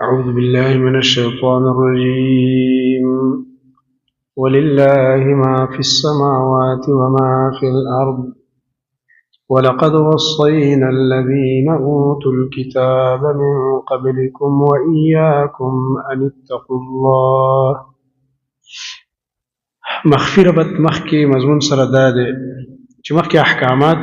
أعوذ بالله من الشيطان الرجيم ولله ما في السماوات وما في الأرض ولقد وصينا الذين أوتوا الكتاب من قبلكم وإياكم أن اتقوا الله. مغفرة مخکې مضمون سره دا دی چې مخکې احکامات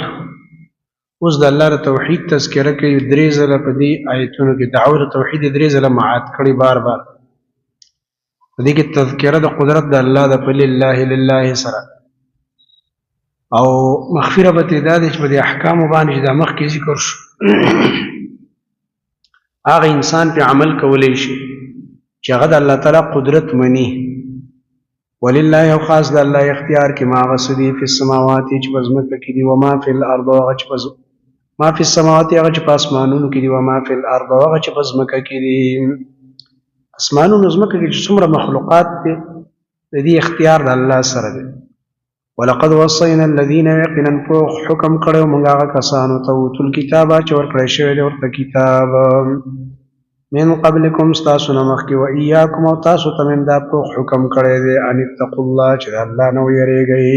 اوس د الله د توحید تذکره کوي. درې ځله په دې آیتونو کې دعوه د توحید درې ځله معاد کړي بار بار. په دې کې تذکره د قدرت د الله د په لله سره او مغفرة به دا دی چې په دې احکامو باندې چې د مخکې ذکر شو هغه انسان په عمل کولی شي چې هغه د الله تعالی قدرت مني. ولله او خاص د الله اختیار کې ما غسدي په السماوات چې پزمکه کې دي وما فی الارض هغه چې ما فی السماوات هغه چې په اسمانونو کې دي وما فی الارض هغه چې پزمکه کې دي. اسمانونو زمکه کې چې څومره مخلوقات دي د دې اختیار د الله سره دی. ولقد وصينا الذين يقينا حكم کړو موږ هغه کسانو ته اوتل کتاب چې ورکړی شوی دی ورته کتاب من قبلكم تاسو نه مخکې و اياكم او تاسو ته من دا حکم کړی دی ان اتقوا الله چې الله نه ویریږئ.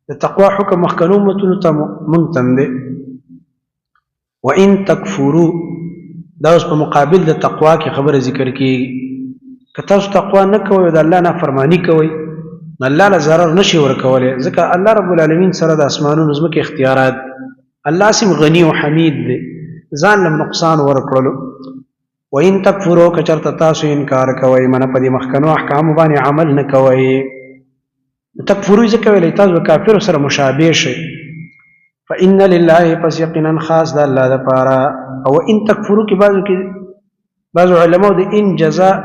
د تقوا حکم مخکنو امتونو ته موږ ته دی. وان تکفروا دا اوس په مقابل د تقوا کې خبره ذکر کیږي. که تاسو تقوا نه کوئ د الله نافرمانی کوئ الله له ضرر نشي ورکولی ځکه الله رب العالمین سره د اسمانونو ځمکې اختیارات. الله سم غنی او حمید دی ځان له نقصان ورکړلو. وان تکفروا کچرته تاسو انکار کوئ منه په دې مخکنو احکامو باندې عمل نه کوئ. تکفروا ځکه ویلی تاسو کافرو سره مشابه شئ. فإن لله پس یقینا خاص د الله دپاره. او ان تکفروا کې بعضو علماء د ان جزاء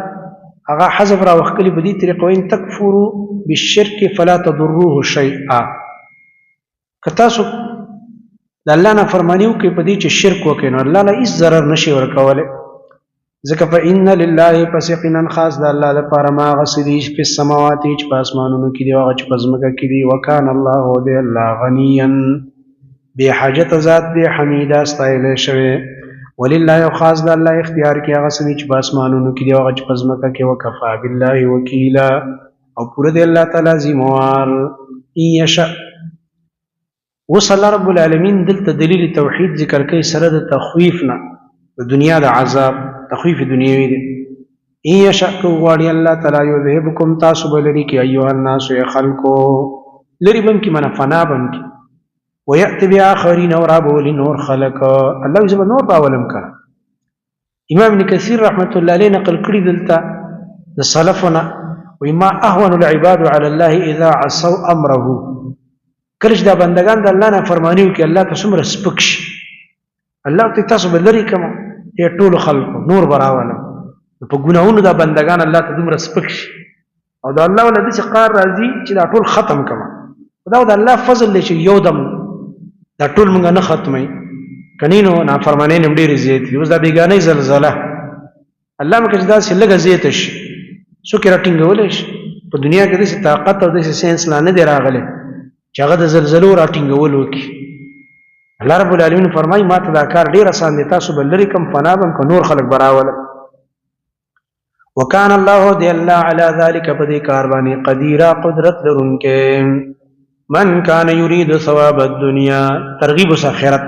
هغه حذف را وکړي په دې طریقه وان تکفروا بالشرك فلا تضروه شيئا. که تاسو د الله نه فرمانی وکړئ په دې چې شرک وکړئ نو الله له هیڅ ضرر نشي ورکولی ځکه فإن لله پس یقینا خاص د الله لپاره ما هغه څه دي چې په السماوات چې په اسمانونو کې دي او هغه چې په ځمکه کې دي. وکان الله دی الله غنیا بې حاجته ذات دی حمیده ستایلی شوی. ولله او خاص د الله اختیار کې هغه څه دي چې په اسمانونو کې دي او هغه چې په ځمکه کې. وکفا بالله وکیلا او پوره دی الله تعالی ذموار. ان یشاء اوس الله رب العالمین دلته دلیل توحید ذکر کوي سره د تخویف نه د دنیا د عذاب تخویف دنیوي دی. ان یشاء کو غواړي الله تعالی یذهبکم تاسو به لري کې ایها الناس یا خلقو لري بم کې من فنا بم کې ويأتي بآخرین اور ابول نور خلق الله زما نور باولم کړه. امام ابن کثیر رحمت الله علیه نقل کړی دلته د سلفنا وما اهون العباد على الله اذا عصوا امره. کله دا بندگان د الله نه فرمانیو کې الله ته څومره سپک شي الله ته تاسو به لري کوم یا ټول خلق نور براولم په ګناہونو دا بندگان الله ته دومره سپک شي او دا الله ولدي چې قار راځي چې دا ټول ختم کما. دا د الله فضل دی چې یو دم دا ټول موږ نه ختمي کنينو نافرمانی نیم ډیر زیات دي. اوس دا بیگانه زلزلہ الله مکه دا سې لګه زیات شي سو کې راټینګول شي په دنیا کې د طاقت او د ساينس نه دی راغلی چې هغه د زلزلو راټینګول وکي. الله رب العالمین فرمایي ما ته دا کار ډیر آسان دی تاسو بل لري کم فنا بم کو نور خلق براول. وکان الله دی الله علی ذلک بدی کار باندې قدیر قدرت لرونکې. من کان یرید ثواب الدنیا ترغیب اس آخرت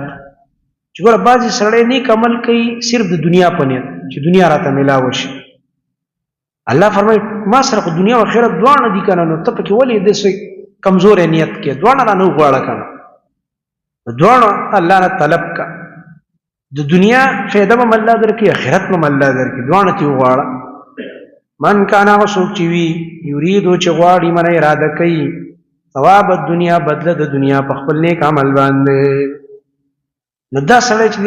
چې ګور بعضی سړی نیک عمل کوي صرف د دنیا په نیت چې دنیا راته ملاو شي. الله فرمایي ما سره دنیا او آخرت دواړه دي کنه نو ته پکې ولې د کمزور نیت کې دواړه نه غواړه کنه دواړه الله نه طلب کا. د دنیا فائدہ به الله درکې آخرت به الله درکې دواړه تی غواړه. من کان وسوک چې وی یرید چې غواړي من اراده کوي ثواب الدنیا بدله د دنیا په خپل نیک عمل باندې نو دا سړی چې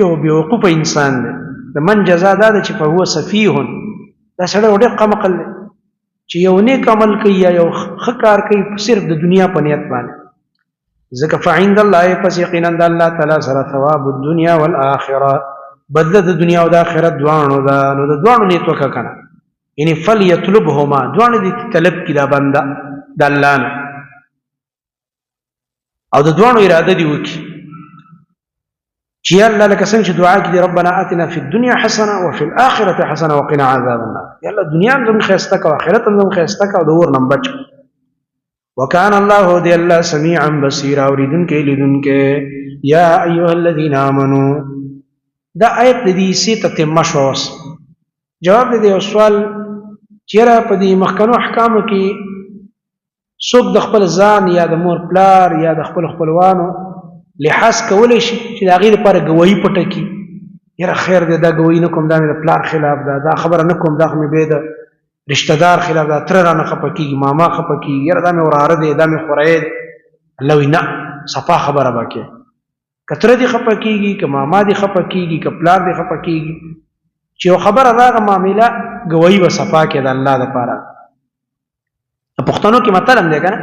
یو بیوقوف انسان دی. د من جزا دا چې په هو سفیه دا سړی ډېر قمقل چې یو نیک عمل کوي یا یو ښه کار کوي صرف د دنیا په نیت باندې ځکه فعند الله پس یقینا د الله تعالی سره ثواب الدنیا والآخره بدله د دنیا او د آخرت دواړو دا نو د دواړو نیت وکړه کنه یعنی فلیطلبهما دواړو دې طلب کړه بنده د الله نه. او د دوانو اراده دی وکي چې الله لکه څنګه چې دعا کې ربنا آتنا فی الدنيا حسنه وفي الاخره حسنه وقنا عذاب النار یا الله دنیا هم خیسته کا آخرت هم خیسته کا د اور نم بچ وکان الله دی الله سميعا بصيرا اوریدونکې لیدونکې یا ایها الذين امنوا دا آیت دې سي ته مشوس جواب دې یو سوال چیرې په دې مخکنو احکامو کې څوک د خپل ځان یا د مور پلار یا د خپل خپلوانو لحاظ کولی شي چې د هغې لپاره ګواهي پټه کړي یاره خیر دی دا ګواهي نه کوم دا مې د پلار خلاف ده دا خبره نه کوم دا خو مې بې د رشته دار خلاف ده تره رانه خفه کېږي ماما خفه کېږي یاره دا مې وراره دی دا مې خوری دی الله وایي نه صفا خبره به کې که تره دې خفه کېږي که ماما دې خفه کېږي که پلار دې خفه کېږي چې یو خبره راغه معامله ګواهي به صفا کې د الله دپاره پښتنو کې متل هم دی که نه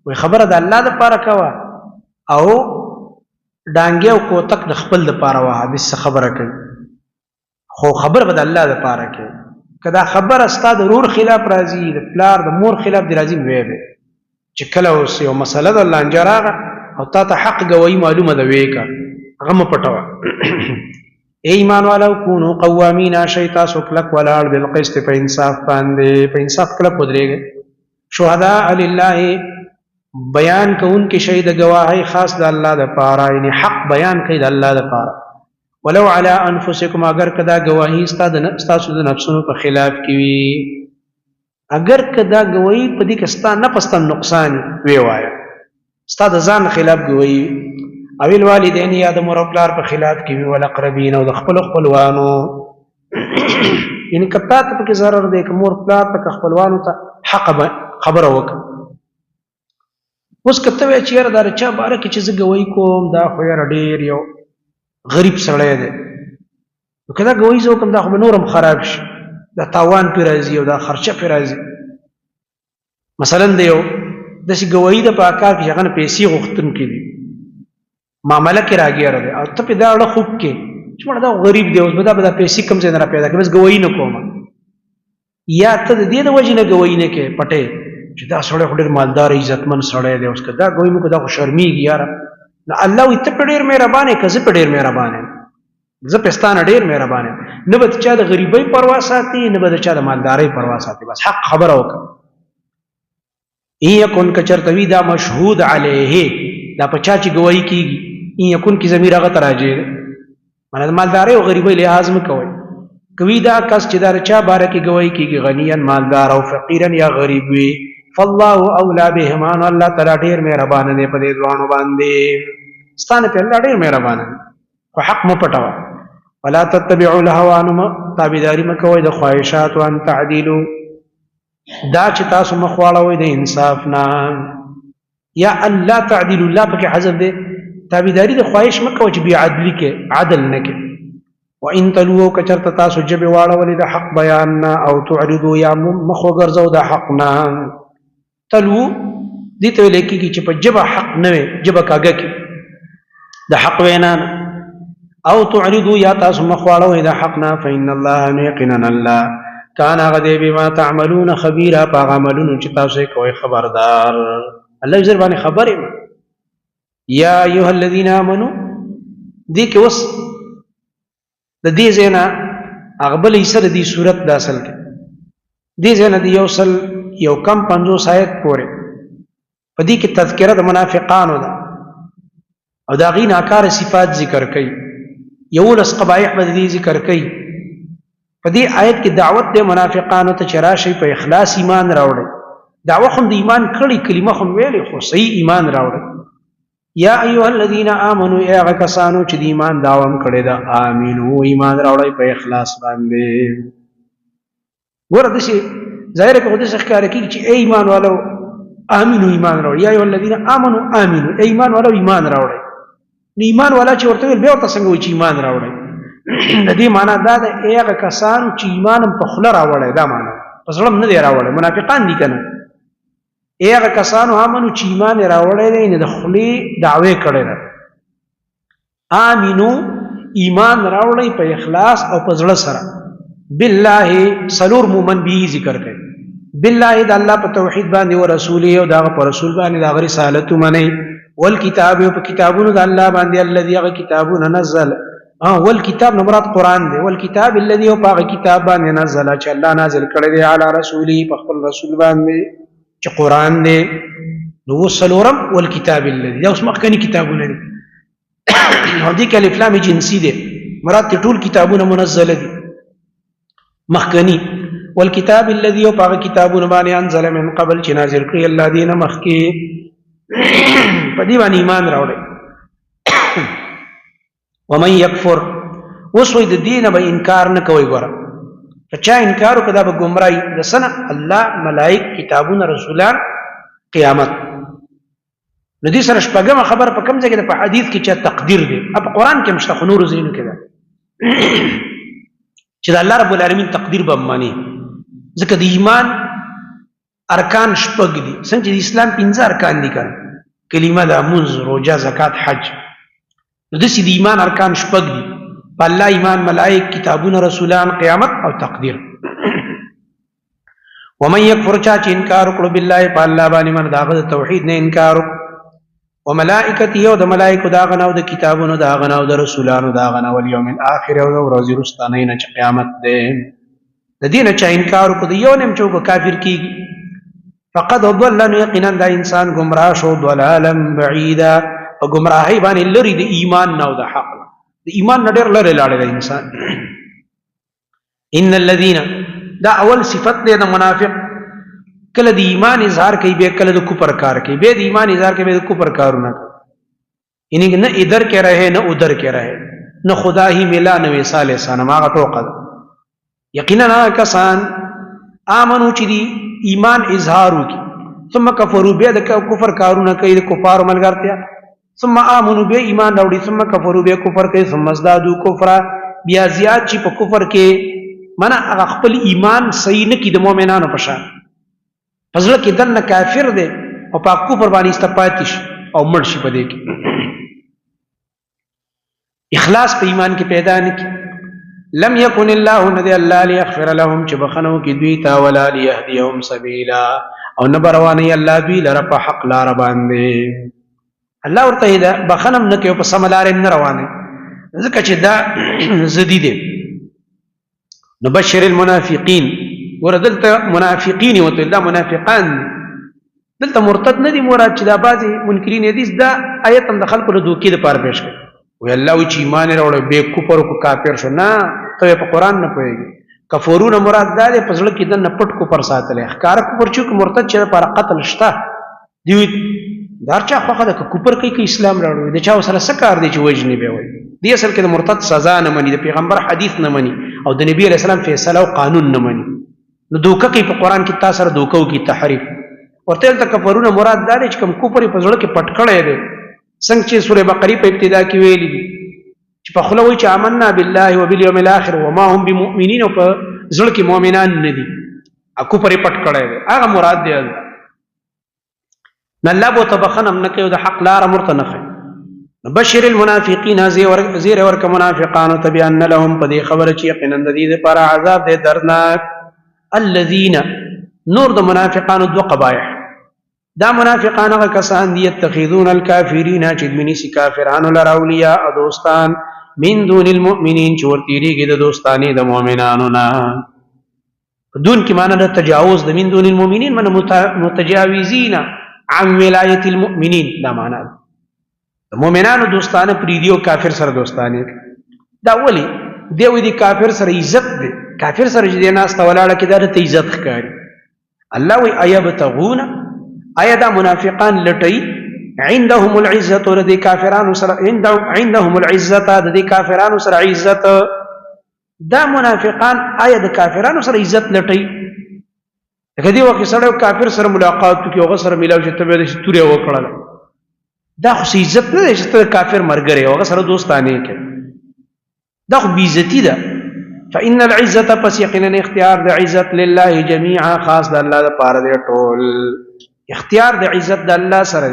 وایي خبره د الله دپاره کوه او ډانګې او کوتک د خپل دپاره وه حدیث څه خبره کوي خو خبره به د الله دپاره کوي که دا خبره ستا د رور خلاف راځي د پلار د مور خلاف دې راځي ویې به چې کله اوس یو مسله د لانجه راغه او تا ته حق ګواهي معلومه ده ویې که هغه مه پټوه ای ایمان والو کونو قوامینا شئ تاسو کلک ولاړ بالقسط په انصاف باندې په انصاف کلک ودرېږئ شهداء لله بیان کون کې شی د گواهی خاص د الله د پاره یعنی حق بیان کوي د الله د پاره ولو علی انفسکم اگر کدا گواهی ستاسو د نفسونو په خلاف کې وي اگر کدا گواهی په دې کې ستا نه پستم نقصان وی وایي ستا د ځان خلاف گواهی او الوالدین یا د مور او پلار په خلاف کې وي ولقربین او د خپل خپلوانو یعنی کتا ته په ضرر دی که مور پلار ته خپلوانو ته حق خبره وکړه اوس کته وی چې یاره دا چا باره کې چې زه ګواهي کوم دا خو یاره ډېر یو غریب سړی دی نو که دا ګواهي زه وکړم دا خو به نور هم خراب شي دا تاوان پرې راځي او دا خرچه پرې راځي مثلا د یو داسې ګواهي ده په کار کې چې هغه نه پیسې غوښتونکي دي معامله کې راګیره دی او ته پرې دا اړه خوب کې چې مړه دا غریب دی اوس به دا پیسې کوم ځای نه را پیدا کوي بس ګواهي نه کوم یا ته د دې د وجې نه ګواهي نه کوې پټې چې دا سړی خو ډېر مالدار عزتمن سړی دی اوس که دا ګواهي مو که دا خو شرمېږي یاره نو الله وایي ته پې ډېر مهربان یې که زه پې ډېر مهربان یم زه پې ستا نه ډېر مهربان یم نه به د چا د غریبۍ پروا ساتي نه به د چا د مالدارۍ پروا ساتي بس حق خبره وکړه ان یکن که چېرته وي دا مشهود علیه دا په چا چې ګواهي کېږي ان یکن کې ضمیر هغه ته راجع دی معنی د مالدارۍ او غریبۍ لحاظ مه کوئ کوي دا کس چې دا چا باره کې ګواهي کېږي غنیا مالدار او فقیرا یا غریب وي فالله اولا بهما نو الله تعالی ډېر مهربان دی په دې دواړو باندې ستانه په الله ډېر مهربان دی خو حق مو پټوه ولا تتبعوا الهوى نو تابعداري مه کوئ د خواهشات وان تعدلوا دا چې تاسو مخ واړوئ د انصاف نه یا الله تعدلوا الله پکې حذف دی تابعداري د خواهش مه کوئ چې بې عدلي کې عدل نه کې وان تلووا کچرته تاسو جبې واړولې د حق بیان نه او تعرضوا یا مخ وګرځو د حق نه تلو دې ته ویل کېږي چې په ژبه حق نه وي ژبه کاږه کې د حق وینا او تعرضوا یا تاسو مخ واړوئ د حق نه فإن الله یقینا الله کان هغه دی بما تعملون خبیرا په هغه عملونو چې تاسو یې کوئ خبردار الله زر باندې خبر یم یا ایها الذین آمنوا دې کې اوس د دې ځای نه هغه بل حصه د دې صورت د اصل کې دې ځای نه د یو کم 50 آیت پورې په دې کې تذکره د منافقانو ده او د هغې ناکاره صفات ذکر کوي 11 قبایح به د دې ذکر کوي په دې آیت کې دعوت د منافقانو ته چې راشئ په اخلاص ایمان راوړئ دعوه خو د ایمان کړي کلمه خو ویلې خو صحیح ایمان راوړئ یا ایها الذین آمنوا ای هغه کسانو چې د ایمان دعوه هم کړې ده آمنو ایمان راوړئ په اخلاص باندې ګوره داسې ظاهر کې خو داسې ښکاره کېږي چې ای ایمان والو آمنو ایمان راوړئ یا ایها الذین آمنوا آمنو ای ایمان والو ایمان راوړئ نو ایمان والا چې ورته ویل بیا ورته څنګه وایي چې ایمان راوړئ د دې معنا دا ده ای هغه کسان چې ایمان هم په خوله راوړی دا معنا په زړه هم نه دی راوړی منافقان دي که نه ای هغه کسانو آمنو چې ایمان یې راوړی دی نه د خولې دعوې کړی ده آمنو ایمان راوړی په اخلاص او په زړه سره بالله سلور مومن به ذکر کوي بالله د الله په توحید باندې او رسول او دغه په رسول باندې دغه رسالت منئ والکتاب په کتابونو د الله باندې الذي هغه کتابونه نزل والکتاب نو مراد قران دی والکتاب الذي هو هغه کتاب باندې نزل چې الله نازل کړی دی علی رسوله په خپل رسول باندې چې قران دی نو وسلورم والکتاب الذي دا اوس مخکنی کتابونه دي او دې کې الف لام جنسی دی مراد ټول کتابونه منزل دي مخکنی والکتاب الذي هو هغه کتابونه باندې انزل من قبل چې نازل کړی الله دینه مخکې په دې باندې ایمان راوړي ومن يكفر وسوي د دین به انکار نه کوي ګوره چا انکار وکړه به گمراهي د سنه الله ملائک کتابونه رسولان قیامت نو دې سره شپږم خبر په کوم ځای کې په حدیث کې چې تقدیر دی په قران کې مشتخ نور زینو کې ده چې الله رب العالمین تقدیر به مانی ځکه د ایمان ارکان شپږ دي څنګه د اسلام 15 ارکان دي کړه کلمه د منځ روزه زکات حج نو د سې د ایمان ارکان شپږ دي په الله ایمان ملائک کتابونه رسولان قیامت او تقدیر ومن يكفر چا چې انکار وکړو بالله په الله باندې من داغه توحید نه انکار وملائکته او د ملائکه داغه نو د کتابونو داغه نو د رسولانو داغه نو یوم الاخر او ورځ رستانه نه چې قیامت ده د دین چا انکار وکړو یو نیم چوک کافر کیږي فقد ضل یقینا دا انسان گمراه شو ضلالا بعیدا او گمراهی باندې لري د ایمان نو د حق د ایمان نه ډېر لري لاړ دی انسان ان الذين دا اول صفت دی د منافق کله د ایمان اظهار کوي به کله د کفر کار کوي به د ایمان اظهار کوي به د کفر کارونه کوي یعنی نه ادھر کې رہے نه ادھر کې رہے نه خدا ہی ملا نه وصال سن ماغه ټوقه یقینا کسان امنو چې دی ایمان اظهار وکي ثم کفروا به د کفر کارونه کوي د کفار ملګرتیا ثم امنوا به ایمان راوړي ثم کفروا به کفر کوي ثم ازدادوا کفر بیا زیات چې په کفر کې معنا هغه خپل ایمان صحیح نه کی د مؤمنانو په شان فضل کې دنه کافر دی او په کفر باندې استپاتش او مرشي په دې کې اخلاص په ایمان کې پیدا نه کی لم يكن الله ندي الله ليغفر لهم چې بخنو کې دوی تا ولا ليهديهم سبيلا او نبرواني الله دوی لره په حق لار باندې الله ورته دا بخنم نه کوي په سملار نه روانه ځکه چې دا زدي دي نبشر المنافقين وردلت منافقين وته دا منافقان دلته مرتد نه دي مراد چې دا بعضي منکرین حدیث دا آیت هم د خلکو له دوکې د پاره پیش کړي وی الله وی چې ایمان راوړ به کفر کو کافر شو نه ته په قران نه پوهیږي کفورون مراد دا په ځل کې د نپټ کو پر ساتل احکار کفر چې مرتد چې پر قتل شته دی دارچا خوخه د کفر کوي کې اسلام راوړي د چا سره سکار دی چې وجنی به وي دی اصل کې د مرتد سزا نه مني د پیغمبر حدیث نه مني او د نبی علیہ السلام فیصله او قانون نه مني نو دوکه کې په قران کې تاسو سره دوکو کې تحریف ورته د کفرون مراد دا چې کوم کفر په ځل کې پټ کړي دی څنګه چې سوره بقره په ابتدا کې ویلي دي چې په خلوی چې آمنا بالله وباليوم الاخر وما هم بمؤمنين او په ځل کې مؤمنان نه دي اكو پرې پټ کړي دي هغه مراد دی نه الله بو تبخنم نه کوي د حق لار مرتنخه بشر المنافقين زیر ورک منافقان تبيان لهم په دې خبره چې یقینا د دې لپاره عذاب دی دردناک الذين نور د منافقانو دو قبایح دا منافقان هغه کسان دي يتخذون الكافرين چې منی سي کافرانو لر اولیاء او دوستان من دون المؤمنین چې ورتيږي د دوستانی د مؤمنانو نه دون کی معنی د تجاوز د من دون المؤمنین من متجاوزین عن ولایت المؤمنین دا معنی د مؤمنانو دوستانه پریدیو کافر سره دوستانه دا ولی دیو دی کافر سره عزت دی کافر سره چې ناس ته ولاړه کې دا ته عزت ښکاري الله وی ایبتغون آیا دا منافقان لټي عندهم العزت ولدي کافرانو سره عندهم العزت د کافرانو سره عزت دا منافقان آیا د کافرانو سره عزت لټي کدی وخت سره کافر سره ملاقات کوي او سره ملاو چې تبه د توري وکړل دا خو عزت نه چې کافر مرګره او سره دوستانه کوي دا خو بیزتی ده فإن العزة پس یقینا اختیار د عزت لله جميعا خاص د الله لپاره دی ټول اختیار د عزت د الله سره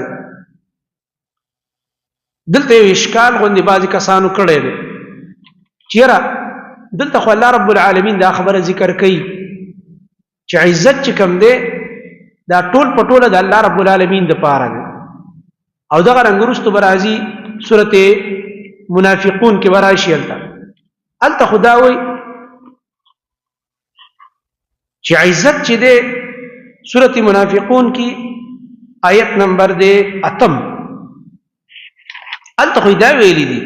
دلته اشکال غوندي بعضی کسانو کړي دي چیرې دلته خو الله رب العالمین دا خبره ذکر کوي چې عزت چې کوم دی دا ټول پټوله د الله رب العالمین د پاره دی او دغه رنګ برازي سورته منافقون کې وراشي الته خدا وي چې عزت چې ده سورته منافقون کې آیت نمبر ده 8 الته خدا ویلي دي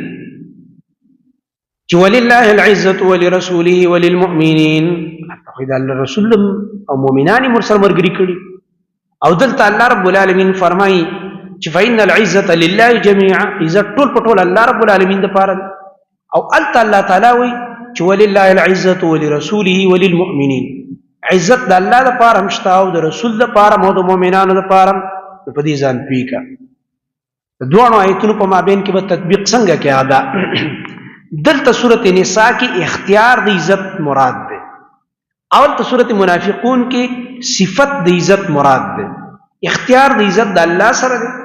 چې ولله العزة ولرسوله وللمؤمنين خدا الرسول او مؤمنان مرسل مرګري کړي او دلته الله رب العالمین فرمایي چې فإن العزة لله جميعا عزت ټول پټول الله رب العالمین د پاره او الته الله تعالی وي چې ولله العزة ولرسوله وللمؤمنين عزت د الله د پاره مشتا او د رسول د پاره مو د مؤمنانو د پاره په دې ځان پیکا دوه آیتونو په مابین کې به تطبیق څنګه کې ادا دلته سورته نساء کې اختیار د عزت مراد ده اول ته سورته منافقون کې صفت د عزت مراد ده اختیار د عزت د الله سره ده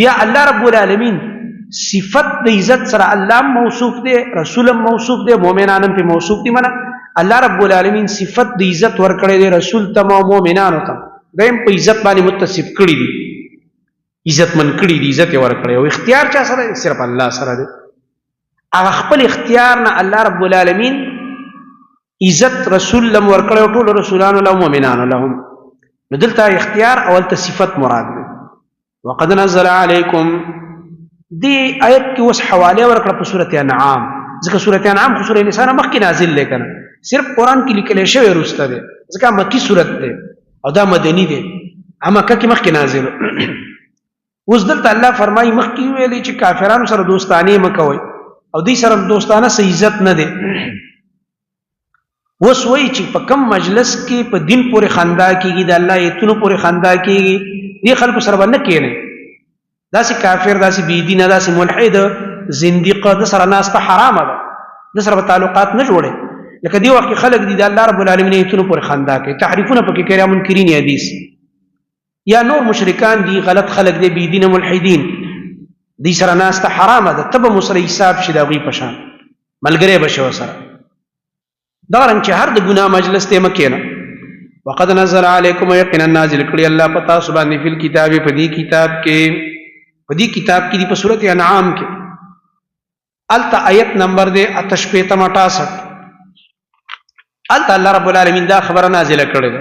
بیا الله رب العالمین صفت د عزت سره الله موصوف ده رسول موصوف ده مؤمنان په موصوف دي منه الله رب العالمین صفت د عزت ورکړي دي رسول ته او مؤمنانو ته دیم په عزت باندې متصف کړي دي عزت من کړي دي عزت ورکړي او اختیار چا سره صرف الله سره ده هغه خپل اختیار نه الله رب العالمین عزت رسول لم ورکړي ټول رسولانو له مؤمنانو لهم نو دلته اختیار اول ته صفت مراد ده وقد نزل عليكم دی آیت کې اوس حواله ورکړه په سورته انعام ځکه سورته انعام خو سورته نساء مخکې نازل لیکنه صرف قران کې لیکل شوی ورسته ده ځکه مکی سورته ده او دا مدنی ده مکه کې مخکې نازل اوس دلته الله فرمایي مخکې ویلي چې کافرانو سره دوستانه مکوئ او دې سره دوستانه سې عزت نه ده اوس وایي چې په کم مجلس کې په دین پورې خندا کېږي د الله ایتونو پورې خندا کېږي دې خلکو سره باندې کېنه داسې کافر داسې بی دین داسې ملحد زنديق د سره ناس ته حرام ده د سره تعلقات نه جوړي لکه دی وخت خلک دي د الله رب العالمین ایتونو پورې خندا کوي تحریفونه پکې کوي منکرین حدیث یا نور مشرکان دي غلط خلک دي بی دین ملحدین دې سره ناس ته حرام ده تب مسری حساب شي دا غي پشان ملګری بشو سره دا رنګ چې هر د ګناه مجلس ته مکینه وقد نزل عليكم يقينا نازل کړي الله پتا سبحانه فی الكتاب فدی کتاب کې دی په سورته انعام کې التا آیت نمبر دے 68 التا اللہ رب العالمین دا خبر نازل کړي ده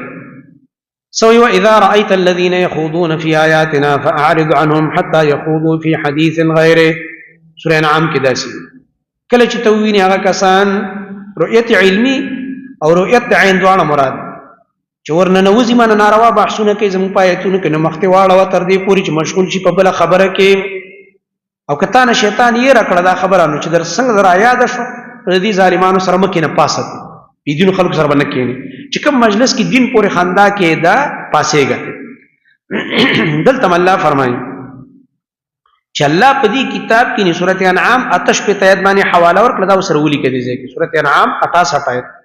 سوی واذا رايت الذين يخوضون في آياتنا فاعرض عنهم حتى يخوضوا في حديث غيره سورہ انعام کې داسي کله چې تووینه هغه کسان رؤیت علمی او رؤیت عین دواړه مراد چې ورننوزي من ناروا بحثونه کوي زموږ پایتونه کې نو مخته واړه تر دې پوری چې مشغول شي په بل خبره کې او کته نه شیطان یې راکړه دا خبره نو چې در څنګه در یاد شو دې ظالمانو سره مکه نه پاسه دي دین خلکو سره باندې کېني چې کوم مجلس کې دین پورې خندا کې دا پاسېږي دلته الله فرمایي چې الله په دې کتاب کې نه سورته انعام آتش په تایید باندې حواله ورکړه دا سره ولي کې دي چې سورته انعام 68 آیت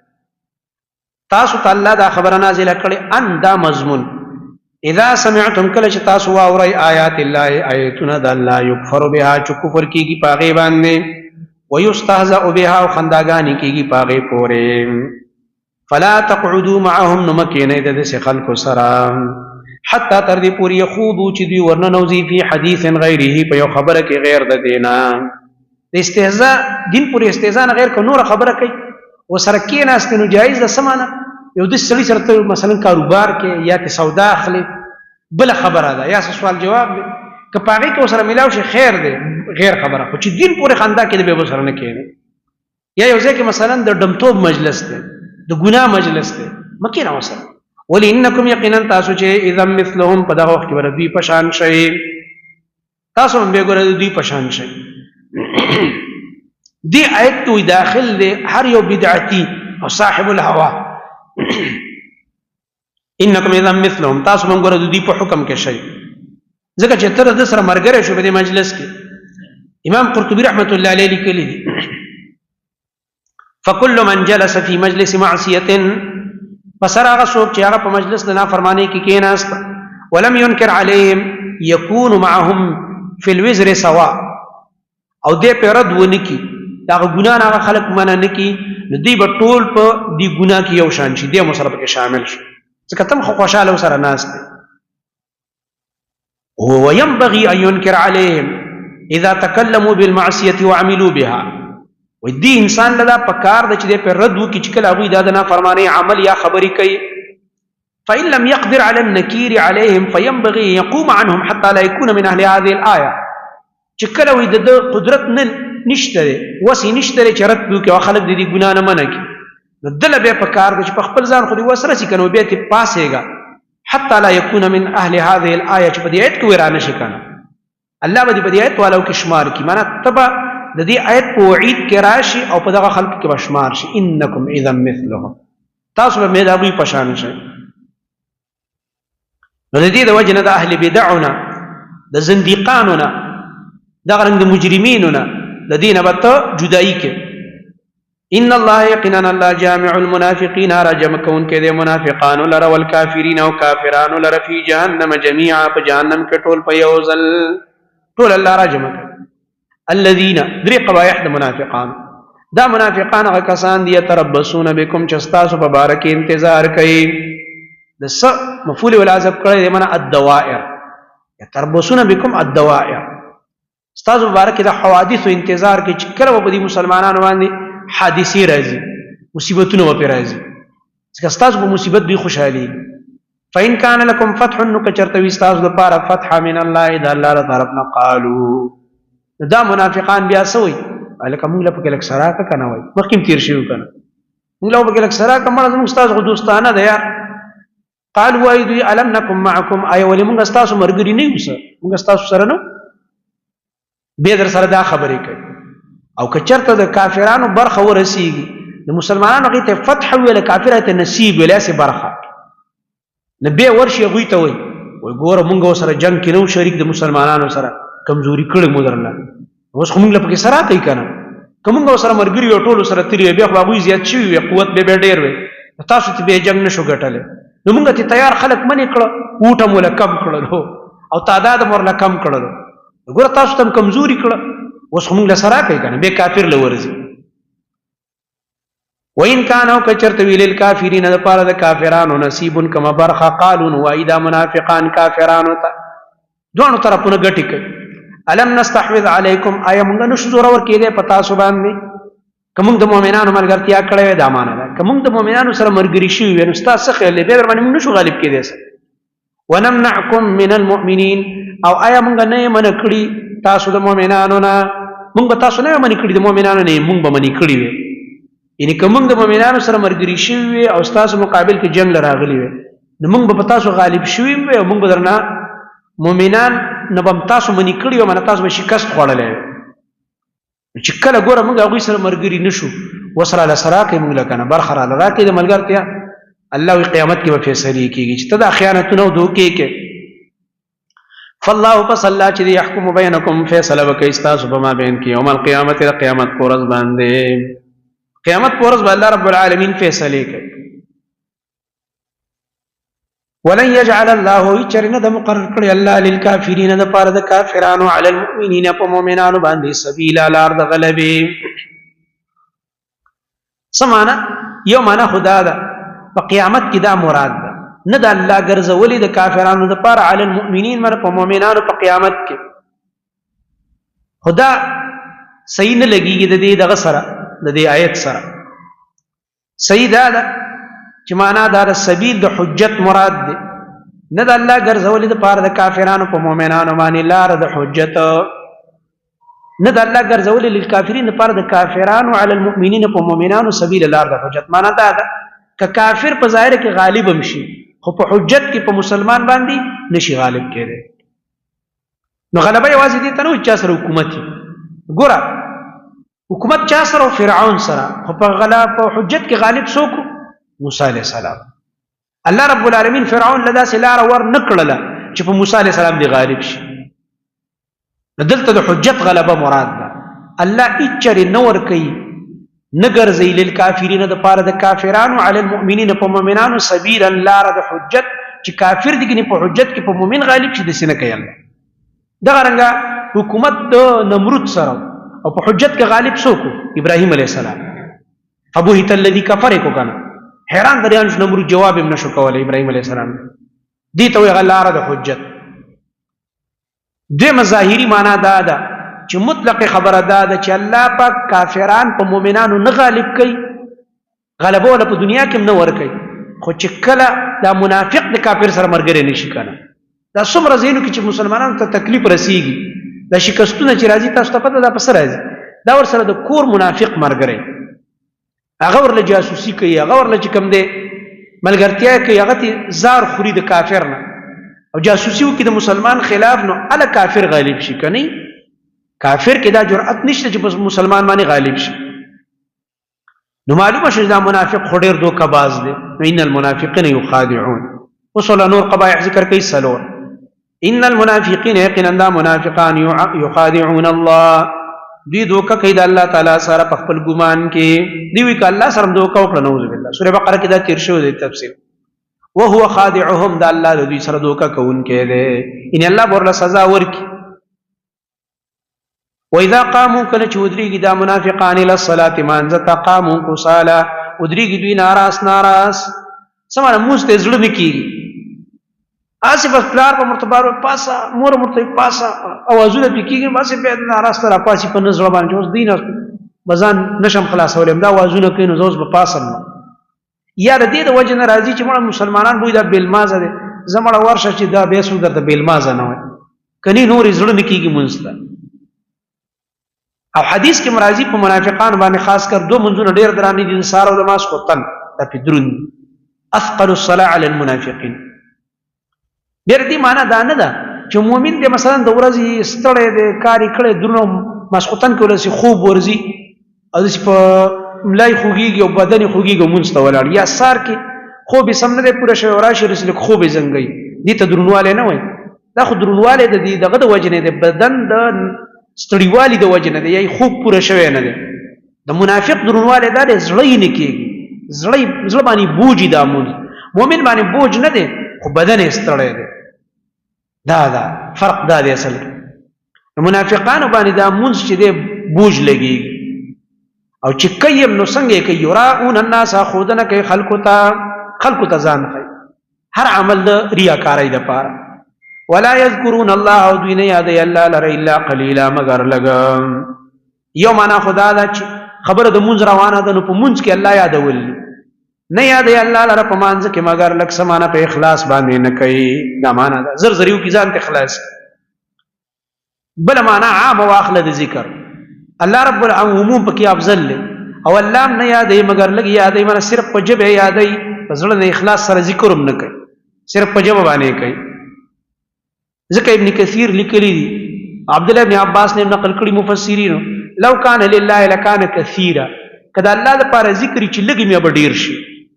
تاسو تعالی دا خبر نازله کړي ان دا مضمون اذا سمعتم کله چې تاسو واورئ آیات الله آیتونه د الله یکفر بها چې کفر کیږي پاغه باندې ويستهزأ بها او خنداګانی کیږي پاغه پورې فلا تقعدوا معهم نمکینه د خلکو سره حتی تر دې پوری يخوضوا چې دوی ورننوزي فی حدیث غیره په یو خبره کې غیر د دینا استهزاء دین پوری استهزاء غیر کو نور خبره کوي وسره کې ناست نو جایز ده سمانه یو د سړي سره مثلا کاروبار کې یا کې سودا اخلي بل خبره ده یا سوال جواب ده که پاغي کې وسره ملاو شي خیر ده غیر خبره خو چې دین پورې خندا کې به وسره نه کېږي یا یو ځکه مثلا د دمتوب مجلس ده د ګناه مجلس ده مکه نه وسره ولی انکم یقینا تاسو چې اذا مثلهم په دغه وخت ورته دوی پشان شي تاسو هم به ګورئ دوی پشان شي دی آیت تو داخل دے ہر یو بدعتی او صاحب الهوا انکم اذا مثلهم تاسو موږ ګورو دی په حکم کې شي ځکه چې تر د سره مرګره شو په دې مجلس کې امام قرطبي رحمت الله علیه لیکلی دی فكل من جلس في مجلس معصيه فسرغ سوق چې هغه په مجلس د نافرمانی کې کېناست ولم ينكر عليهم يكون معهم في الوزر سواء او دې په رد ونکي دا ګناه نه خلق منه نکي دوی په ټول په دې ګناه کې یو شان شي دې مسره کې شامل شي ځکه تم خو خوشاله سره ناس دي وينبغي ان ينكر عليهم اذا تكلموا بالمعصيه وعملوا بها. ودي انسان لدا پکار د چې په رد وکړي چې کله ابوی دادنا فرمانه عمل یا خبري کوي. فإن لم يقدر على النكير عليهم فينبغي أن يقوم عنهم حتى لا يكون من أهل هذه الآية. چې کله وي د قدرت نشته وسې نشته چې رد وکړي او خلک د دې ګناه نه منع کړي، نو دله به پکار د چې په خپل ځان خو دې وسره شي کنه بیا ته پاسېږه حتى لا يكون من أهل هذه الآية چې په دې آیت کې ورانه شي کنه الله به دې په دې آیت والو کې شمار کړي. معنا تبا د دې آیت په وعید کې راشي او په دغه خلق کې بشمار شي. انکم اذا مثلهم، تاسو به مې د ابوی په شان شئ. نو د دې د وجه نه د اهل بدعونه د زنديقانو نه دغه رنګ د مجرمینو نه د دې نه به ته جدایي کې. ان الله یقینا الله جامع المنافقین رجم کون کې د منافقانو لره والکافرین او کافرانو لره فی جهنم جميعا په جهنم کې ټول په یو ځل ټول الله راجم کوي. الذين درې قبایح د منافقان، دا منافقان هغه کسان دي تربصون بكم چې تاسو په باره کې انتظار کوي. د س مفعول ولازم کړی دی معنا الدوائر، تربصون بكم الدوائر، تاسو په باره کې د حوادث او انتظار کې چې کله به دي مسلمانانو باندې حادثې راځي مصیبتونه به راځي ځکه تاسو په مصیبت دوی خوشحالي. فإن كان لكم فتح نو کچرته وي تاسو لپاره فتح من الله د الله تعالی طرفنا قالوا دا منافقان بیا سوي الکه موږ له پکې لک سراکه کنه وای مخکې تیر شي کنه موږ له پکې لک سراکه مړ زموږ تاسو خو دوستانه ده یار. قالوا وای دوی الم نکم معکم ای ولې موږ تاسو مرګري نه یو سره موږ تاسو سره نو به در سره دا خبرې کوي. او کچرته د کافرانو برخه ورسیږي د مسلمانانو غي ته فتح ویل کافرانو ته نصیب ویل سي برخه نبي ورشي غوي ته وای ګوره موږ سره جنگ کې نو شریک د مسلمانانو سره کمزوري کړي مو درنه اوس خو موږ له پکې سره کوي کنه کومه سره مرګري او ټولو سره تیری بیا خو ابوي زیات شي وي قوت به ډیر وي تاسو ته به جنگ نشو ګټلې نو موږ ته تیار خلک منې کړو وټه مولا کم کړو او تعداد مرله کم کړو ګوره تاسو تم کمزوري کړو اوس موږ له سره کوي کنه به کافر لورځي. وین کانو کچرت ویل الکافرین د پاره د کافرانو نصیب کما برخه قالوا وایدا منافقان کافرانو ته دوه طرفونه ګټي کوي. الم نستحوذ علیکم آیا موږ نشو زور ور کېږي پتا سو باندې کوم د مؤمنانو ملګرتیا کړې دا معنا ده کوم د مؤمنانو سره مرګري شي وي نو تاسو خلې به باندې موږ نشو غالب کېدی سه. ونمنعکم من المؤمنین او آیا موږ نه من کړی تاسو د مؤمنانو نه موږ تاسو نه من کړی د مؤمنانو نه موږ به من کړی وي یعنی کوم د مؤمنانو سره مرګري شي وي او تاسو مقابل کې جنگ لراغلی وي نو موږ به تاسو غالب شوي وي او موږ درنه مؤمنان نه بم تاسو منی کړی او من تاسو به شکست خوړلې چې کله ګوره موږ هغه سره مرګري نشو وسره له سره کې موږ لکنه برخره لراکې د ملګرتیا الله قیامت کې به فیصله کیږي چې تدا خیانتونه او دوکې کې. فالله فصلا چې يحكم بينكم فیصله وکي تاسو په ما بین کې یوم القیامت د قیامت پورز باندې قیامت پورز باندې الله رب العالمین فیصله کوي. ولن يجعل الله يچرنه د مقرر کړی الله للکافرین د پاره د کافرانو علی المؤمنین په مؤمنانو باندې سبیل لار د غلبې. سمانا یو معنا خدا دا په قیامت کې دا مراد ده نه د الله ګرځولې د کافرانو د پاره علی المؤمنین مر په مؤمنانو په قیامت کې خدا صحیح نه لګیږي د دې دغه سره د دې آیت سره صحیح دا ده چې معنا دا سبیل د حجت مراد ده نه د الله ګرځولې د پاره د کافرانو په مؤمنانو باندې لار د حجت نه د الله ګرځولې للکافرین د پاره د کافرانو علی المؤمنین په مؤمنانو سبیل لار د حجت معنا دا ده ک کافر په ظاهر کې غالب هم شي خو په حجت کې په مسلمان باندې نشي غالب کېږي. نو غلبه یوازې دي ته نو چا سره حکومت ګوره حکومت چا سره فرعون سره خو په غلبه په حجت کې غالب څوک موسی علیہ السلام. الله رب العالمین فرعون لدا سلار ور نکړه چې په موسی علیہ السلام دی غالب شي. دلته د حجت غلبه مراد ده. الله اچری نور کوي نګر ذیل الکافرین د پاره د کافرانو علی المؤمنین په مؤمنانو سبیلا لار د حجت چې کافر دي کې په حجت کې په مؤمن غالب شي د سینه کوي الله. دغه رنګه حکومت د نمرود سره او په حجت کې غالب څوک ابراهیم علیہ السلام. فبهت الذی کفر کو کنه حیران دریان نمرود جواب هم نشو کولای ابراهیم علیہ السلام دي ته غلاره د حجت. دویمه ظاهري معنا دا ده چې مطلق خبره دا ده چې الله پاک کافران په مؤمنانو نه غالب کوي، غلبه ولا په دنیا کې نه ور کوي، خو چې کله دا منافق د کافر سره مرګري نشي کنه. دا څومره زینو کې چې مسلمانانو ته تکلیف رسیږي، دا شکستونه چې راځي تاسو ته پته ده پس راځي، دا ور سره د کور منافق مرګري، هغه ورله جاسوسي کوي، هغه ورله چې کوم دی ملګرتیا کوي، هغه ته زار خوري د کافر نه او جاسوسي وکړي د مسلمان خلاف، نو ال کافر غالب شي کني. کافر کې دا جرأت نشته چې مسلمان باندې غالب شي. نو معلومه شي دا منافق خو ډېر دوکه‌باز دی. ان المنافقین یخادعون. وصل نور قبایح ذکر کوي سلور. ان المنافقین یقینا دا منافقان یخادعون الله، دوی دوکه کوي د الله تعالی سره په خپل ګمان کې، دی وی ک الله سره دوکه وکړه، نعوذ بالله. سوره بقره کې دا تیر شو دی تفسیر. وهو خادعهم، دا الله دوی سره دوکه کوونکی دی، ان الله ورله سزا ورکي. واذا قاموا کله چې ودریږي دا منافقان الى الصلاه مانځه قاموا کسالا، ودریږي دوی ناراس ناراس، سمانه موسته زړه نکېږي، آسی بس پلار په مرتبه پاسا، مور مرتبه پاسا، اوازونه پکېږي، بس په ناراس تر پاسي په نظر باندې اوس دین بزان نشم خلاصولم، دا اوازونه کوي نو زوس په پاسم. یا د دې د وجه نه راځي چې موږ مسلمانان بوې دا بیلمازه دي، زمړه ورشه چې دا به سو درته بیلمازه نه وي کني نور زړه نکېږي مونږ. او حدیث کې مرাজি په منافقان باندې خاص کر دو منځونه ډېر درانه دي، سار او نماز خوتن دا پدرون اثقل الصلاه على المنافقين. ډېر دې معنا دا نه ده چې مؤمن دې مثلا د ورځې ستړی دې کاری کړي درنو مسخوتن کولای شي خوب ورزي او دې په ملای خوږيږي او بدن خوږيږي مونږ ته ولاړ، یا سار کې خوب سم نه پوره شوی او راشي رسل خوب زنګي، دې ته درنواله نه وای، دا خو درنواله د دې دغه د وجه نه د بدن د ستړیوالي د وجه نه دی، یا خوب پوره شوی نه دی. د منافق درنواله دا د زړی نه کېږي، زړه باندې بوج دا مؤمن باندې بوج نه دی خو بدن یې ستړی دی. دا فرق دا دی اصل کې. منافقانو باندې دا مونږ چې دی بوج لګېږي او چې کوي نو څنګه کوي، یراؤون الناس، خودنه کوي خلکو ته ځان ښیي، هر عمل د ریاکارۍ دپاره. ولا یذکرون الله، او دوی نه یادوي الله لره الا قلیلا، مگر لږ. یو معنا خدا دا چې خبره د مونځ روانه ده نو په مونځ کې الله یادول نه یادوي الله لره په مانځ کې مگر لږ. څه معنا په اخلاص باندې نه کوي، دا معنا ده زر زریو کې ځان ته اخلاص. بل معنا عام واخله د ذکر، الله رب العالمین پکې افضل له او الله نه یادوي مگر لږ یادوي، معنا صرف په جبه یادوي، په زړه نه اخلاص سره ذکر هم نه کوي، صرف په جبه باندې کوي. ذکر ابن کثیر لیکلی دی، عبد الله ابن عباس نے نقل کړي مفسرینو، لو کان لله لکان کثیرا، کدا الله د پاره ذکر چې لګي مې به ډیر شي،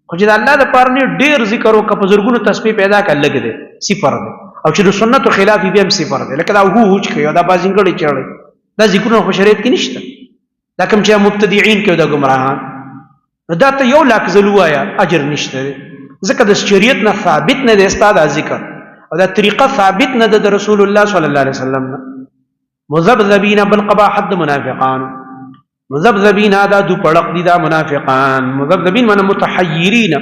خو چې الله د پاره نه ډیر ذکر او په بزرګونو تسبیح پیدا کړل لګي دي صفر دی، او چې د سنتو خلاف به هم صفر دی، لکه دا هوچ کوي دا بازنګړي چړي، دا ذکرونه خو شریعت کې نشته، دا کوم چې مبتدعين کوي دا ګمراهان، دا ته یو لاک زلوایا اجر نشته، ځکه د شریعت نه ثابت نه دی استاد ذکر، او دا طریقه ثابت نه ده د رسول الله صلی الله علیه وسلم نه. مذبذبین بالقباحت د منافقان، مذبذبین دا دو پړق دي دا منافقان، مذبذبین معنی متحیرین،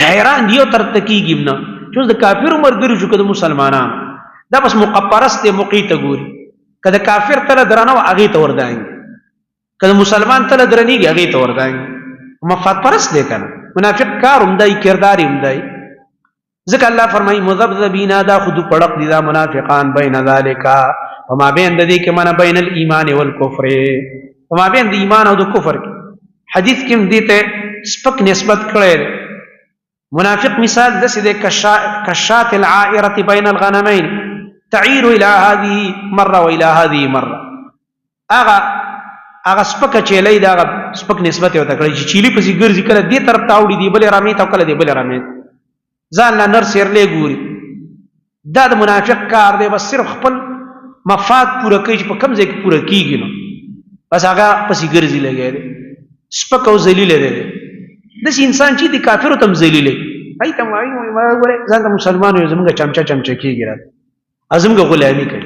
حیران دی او ترتکیږي نه، چې د کافر مرګري شو کده مسلمانان دا بس مقپرست مقیته ګوري، کده کافر تل درنه هغه ته ورداین، کده مسلمان تل درنیږي هغه ته ورداین، مفاد پرست دی کنه، منافق کار هم دی کردار هم دی. ذکر الله فرمای مذبذبین دا خود پړق دي دا منافقان بین ذالک، وما بین د دې کې معنا بین الایمان والکفر، وما بین د ایمان او د کفر کې. حدیث کې دې ته سپک نسبت کړي، منافق مثال د سې د کشات العائره بین الغنمین تعیر الى هذه مره والى هذه مره، هغه سپک چيلې دا سپک نسبت یو تکړه چې چيلي پسې ګرځي کله دې طرف ته وړي دی بل رامي ته کله دی بل رامي ځان لا نر سیرلې ګوري، دا د منافق کار دی، بس صرف خپل مفاد پوره کوي چې په کوم ځای کې پوره کیږي نو بس هغه پسې ګرځي لګي دی، سپک او ذلیل دی. داسې انسان چې د کافرو تم ذلیل ای ته وایي وګوره ځان د مسلمانانو زموږ چمچا کیږي راځي ازمګه غلامي کوي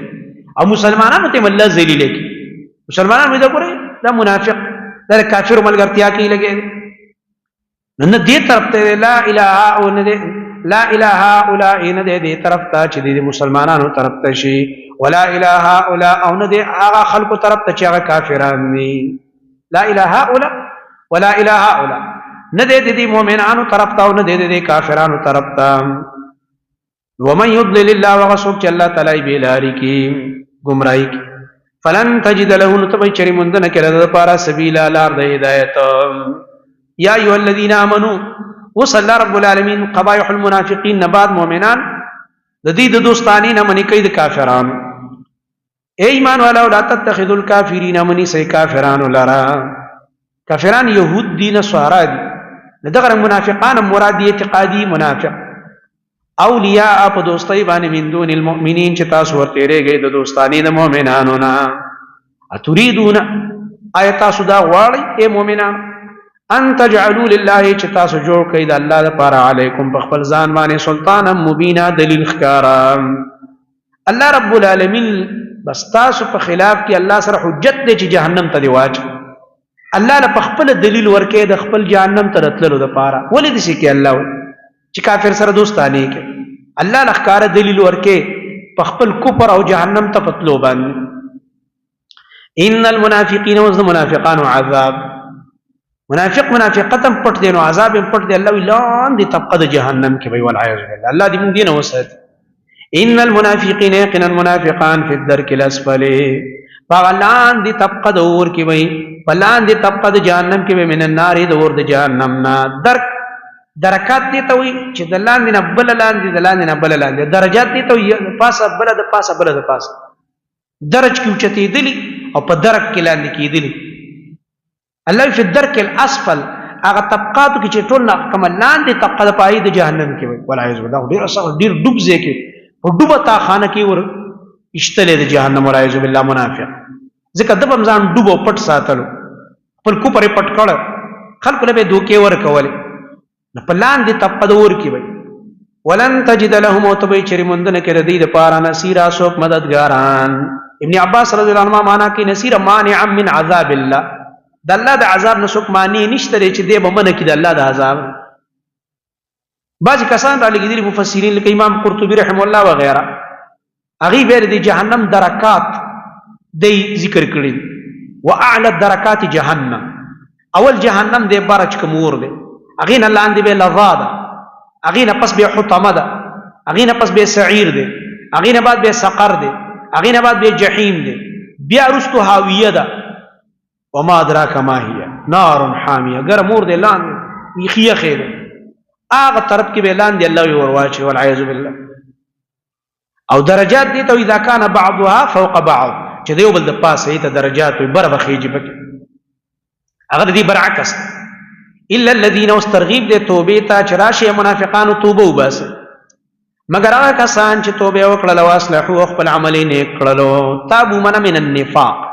او مسلمانانو ته الله ذلیل کوي، مسلمانانو دا ګوره دا منافق دا کافر ملګرتیا کوي لګي نه دې طرف ته لا اله او نه لا اله الا ان دې طرف ته چې دې مسلمانانو طرف ته شي ولا اله الا او نه دې هغه خلکو طرف ته چې هغه کافران دي لا اله الا ولا اله الا نه دې مؤمنانو طرف ته او نه دې کافرانو طرف ته ومن يضلل الله وغسوک چې الله تعالی به لاري کی گمراهي کی فلن تجد له نتبي چری مندن کړه د پارا سبیلا لار د هدایت یا ایها الذين امنوا وصلى رب العالمین قبائح المنافقین نباد مؤمنان د دې د دوستانی نه منی کوي د کافرانو اے ایمان والا لا تتخذوا الكافرین منی سي کافرانو لرا کافران يهود دین سوارا دي دغه منافقان مراد اعتقادي منافق اولیاء په دوستۍ باندې من دون المؤمنین چې تاسو ورته ریږئ د دوستانی د مؤمنانو نه اتريدون آیت تاسو دا غواړئ اے مؤمنان ان تجعلوا لله چې تاسو جوړ کړئ د الله لپاره علیکم په خپل ځان باندې سلطانا مبینا دلیل ښکارا الله رب العالمین بس تاسو په خلاف کې الله سره حجت دی چې جهنم ته دی واچ الله له خپل دلیل ورکې د خپل جهنم ته راتللو لپاره ولې دې شي کې الله چې کافر سره دوستانه کې الله لخکار دلیل ورکې په خپل کفر او جهنم ته پتلو باندې ان المنافقین والمنافقان عذاب منافقتم پټ دي نو عذاب پټ دي الله اعلان دي طبقه د جهنم کې وي والعياذ بالله الله دې موږ دې نه وسات ان المنافقین يقينا المنافقان في الدرك الاسفل فغلان دي طبقه د اور کې وي فلان دي طبقه د جهنم کې وي من النار د اور د جهنم نه درکات دي ته وي چې د لاندې نه بل لاندې د لاندې نه بل لاندې درجات دي ته وي پاسه بل د پاسه بل د پاسه درج کې اوچتې دي او په درک کې لاندې کې دي الله فی الدرک الاسفل هغه طبقاتو کې چې ټول کوم لاندې طبقه د پای د جهنم کې وي والعیاذ بالله ډیر اصل ډیر ډوب ځکه په ډوبه تا خانه کې ور اشتلې د جهنم والعیاذ بالله منافق ځکه د بمزان ډوبو پټ ساتلو پر کو پرې پټ کړه خلق له به دوکې ور کولې په لاندې طبقه د ور کې وي ولن تجد لهم وتبي چرمندن کې ردی د پارا نصيرا سوک مددګاران ابن عباس رضی الله عنهما معنا کې نصير مانع من عذاب الله د الله د عذاب نه څوک معنی نشته چې دی به من کې د الله د عذاب بعض کسان را لګیدي مفسرین لکه امام قرطبي رحم الله وغيرها اغي بیر د جهنم درکات دی ذکر کړی واعلى درکات جهنم اول جهنم دی برج کومور دی اغي نه لاندې به لظا ده اغي نه پس به حطمه ده اغي نه پس به سعیر دی اغي نه بعد به سقر دی اغي نه بعد به جهنم دی بیا رستو هاویه ده وما ادراک ما هي نار حامیه ګرمور دی لاندې یخیه خیر هغه طرف کې به لاندې الله ورواچي والعیاذ بالله او درجات دي ته اذا كان بعضها فوق بعض چې دیو بل د پاسه ایته درجات وي بر بخیږي پکې هغه دې برعکس الا الذين واسترغيب دي توبه ته چراشه منافقانو توبه وباس مگر هغه کسان چې توبه وکړه واسلحوا خپل عملین کړلو تابوا من النفاق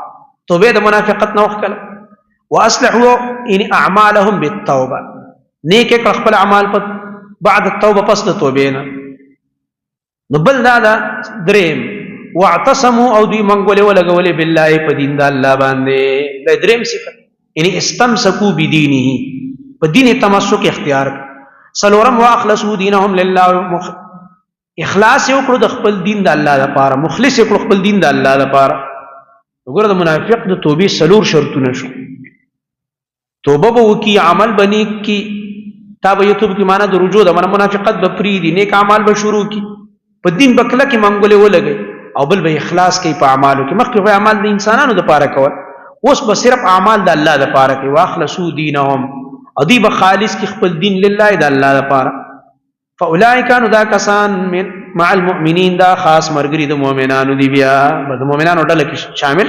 توبه د منافقت نه وکړه واصلحوا ان اعمالهم بالتوبه نیک کړه خپل اعمال په بعد التوبه پس د توبه نه نو بل دا دریم واعتصموا او دی منګولې ولګولې بالله په دین د الله باندې د دریم صفت ان استمسكوا بدينه په دین تمسک اختیار سلورم واخلصوا دینهم لله اخلاص وکړو د خپل دین د الله لپاره مخلص وکړو خپل دین د الله لپاره وګوره د منافق د توبې سلور شرطونه شو توبه به وکي عمل بني کی تاب یتوب کی معنا د رجوع د منافقت به پری دي نیک اعمال به شروع کی په دین بکله کې منګولې ولګي او بل به اخلاص کوي په اعمالو کې مخکې اعمال د انسانانو لپاره کول اوس به صرف اعمال د الله لپاره کوي واخلصوا دینهم او دی به خالص کی خپل دین لله د الله لپاره فاولئک ان ذا کسان من مع المؤمنین دا خاص مرګری د مؤمنانو دی بیا د مؤمنانو ډله کې شامل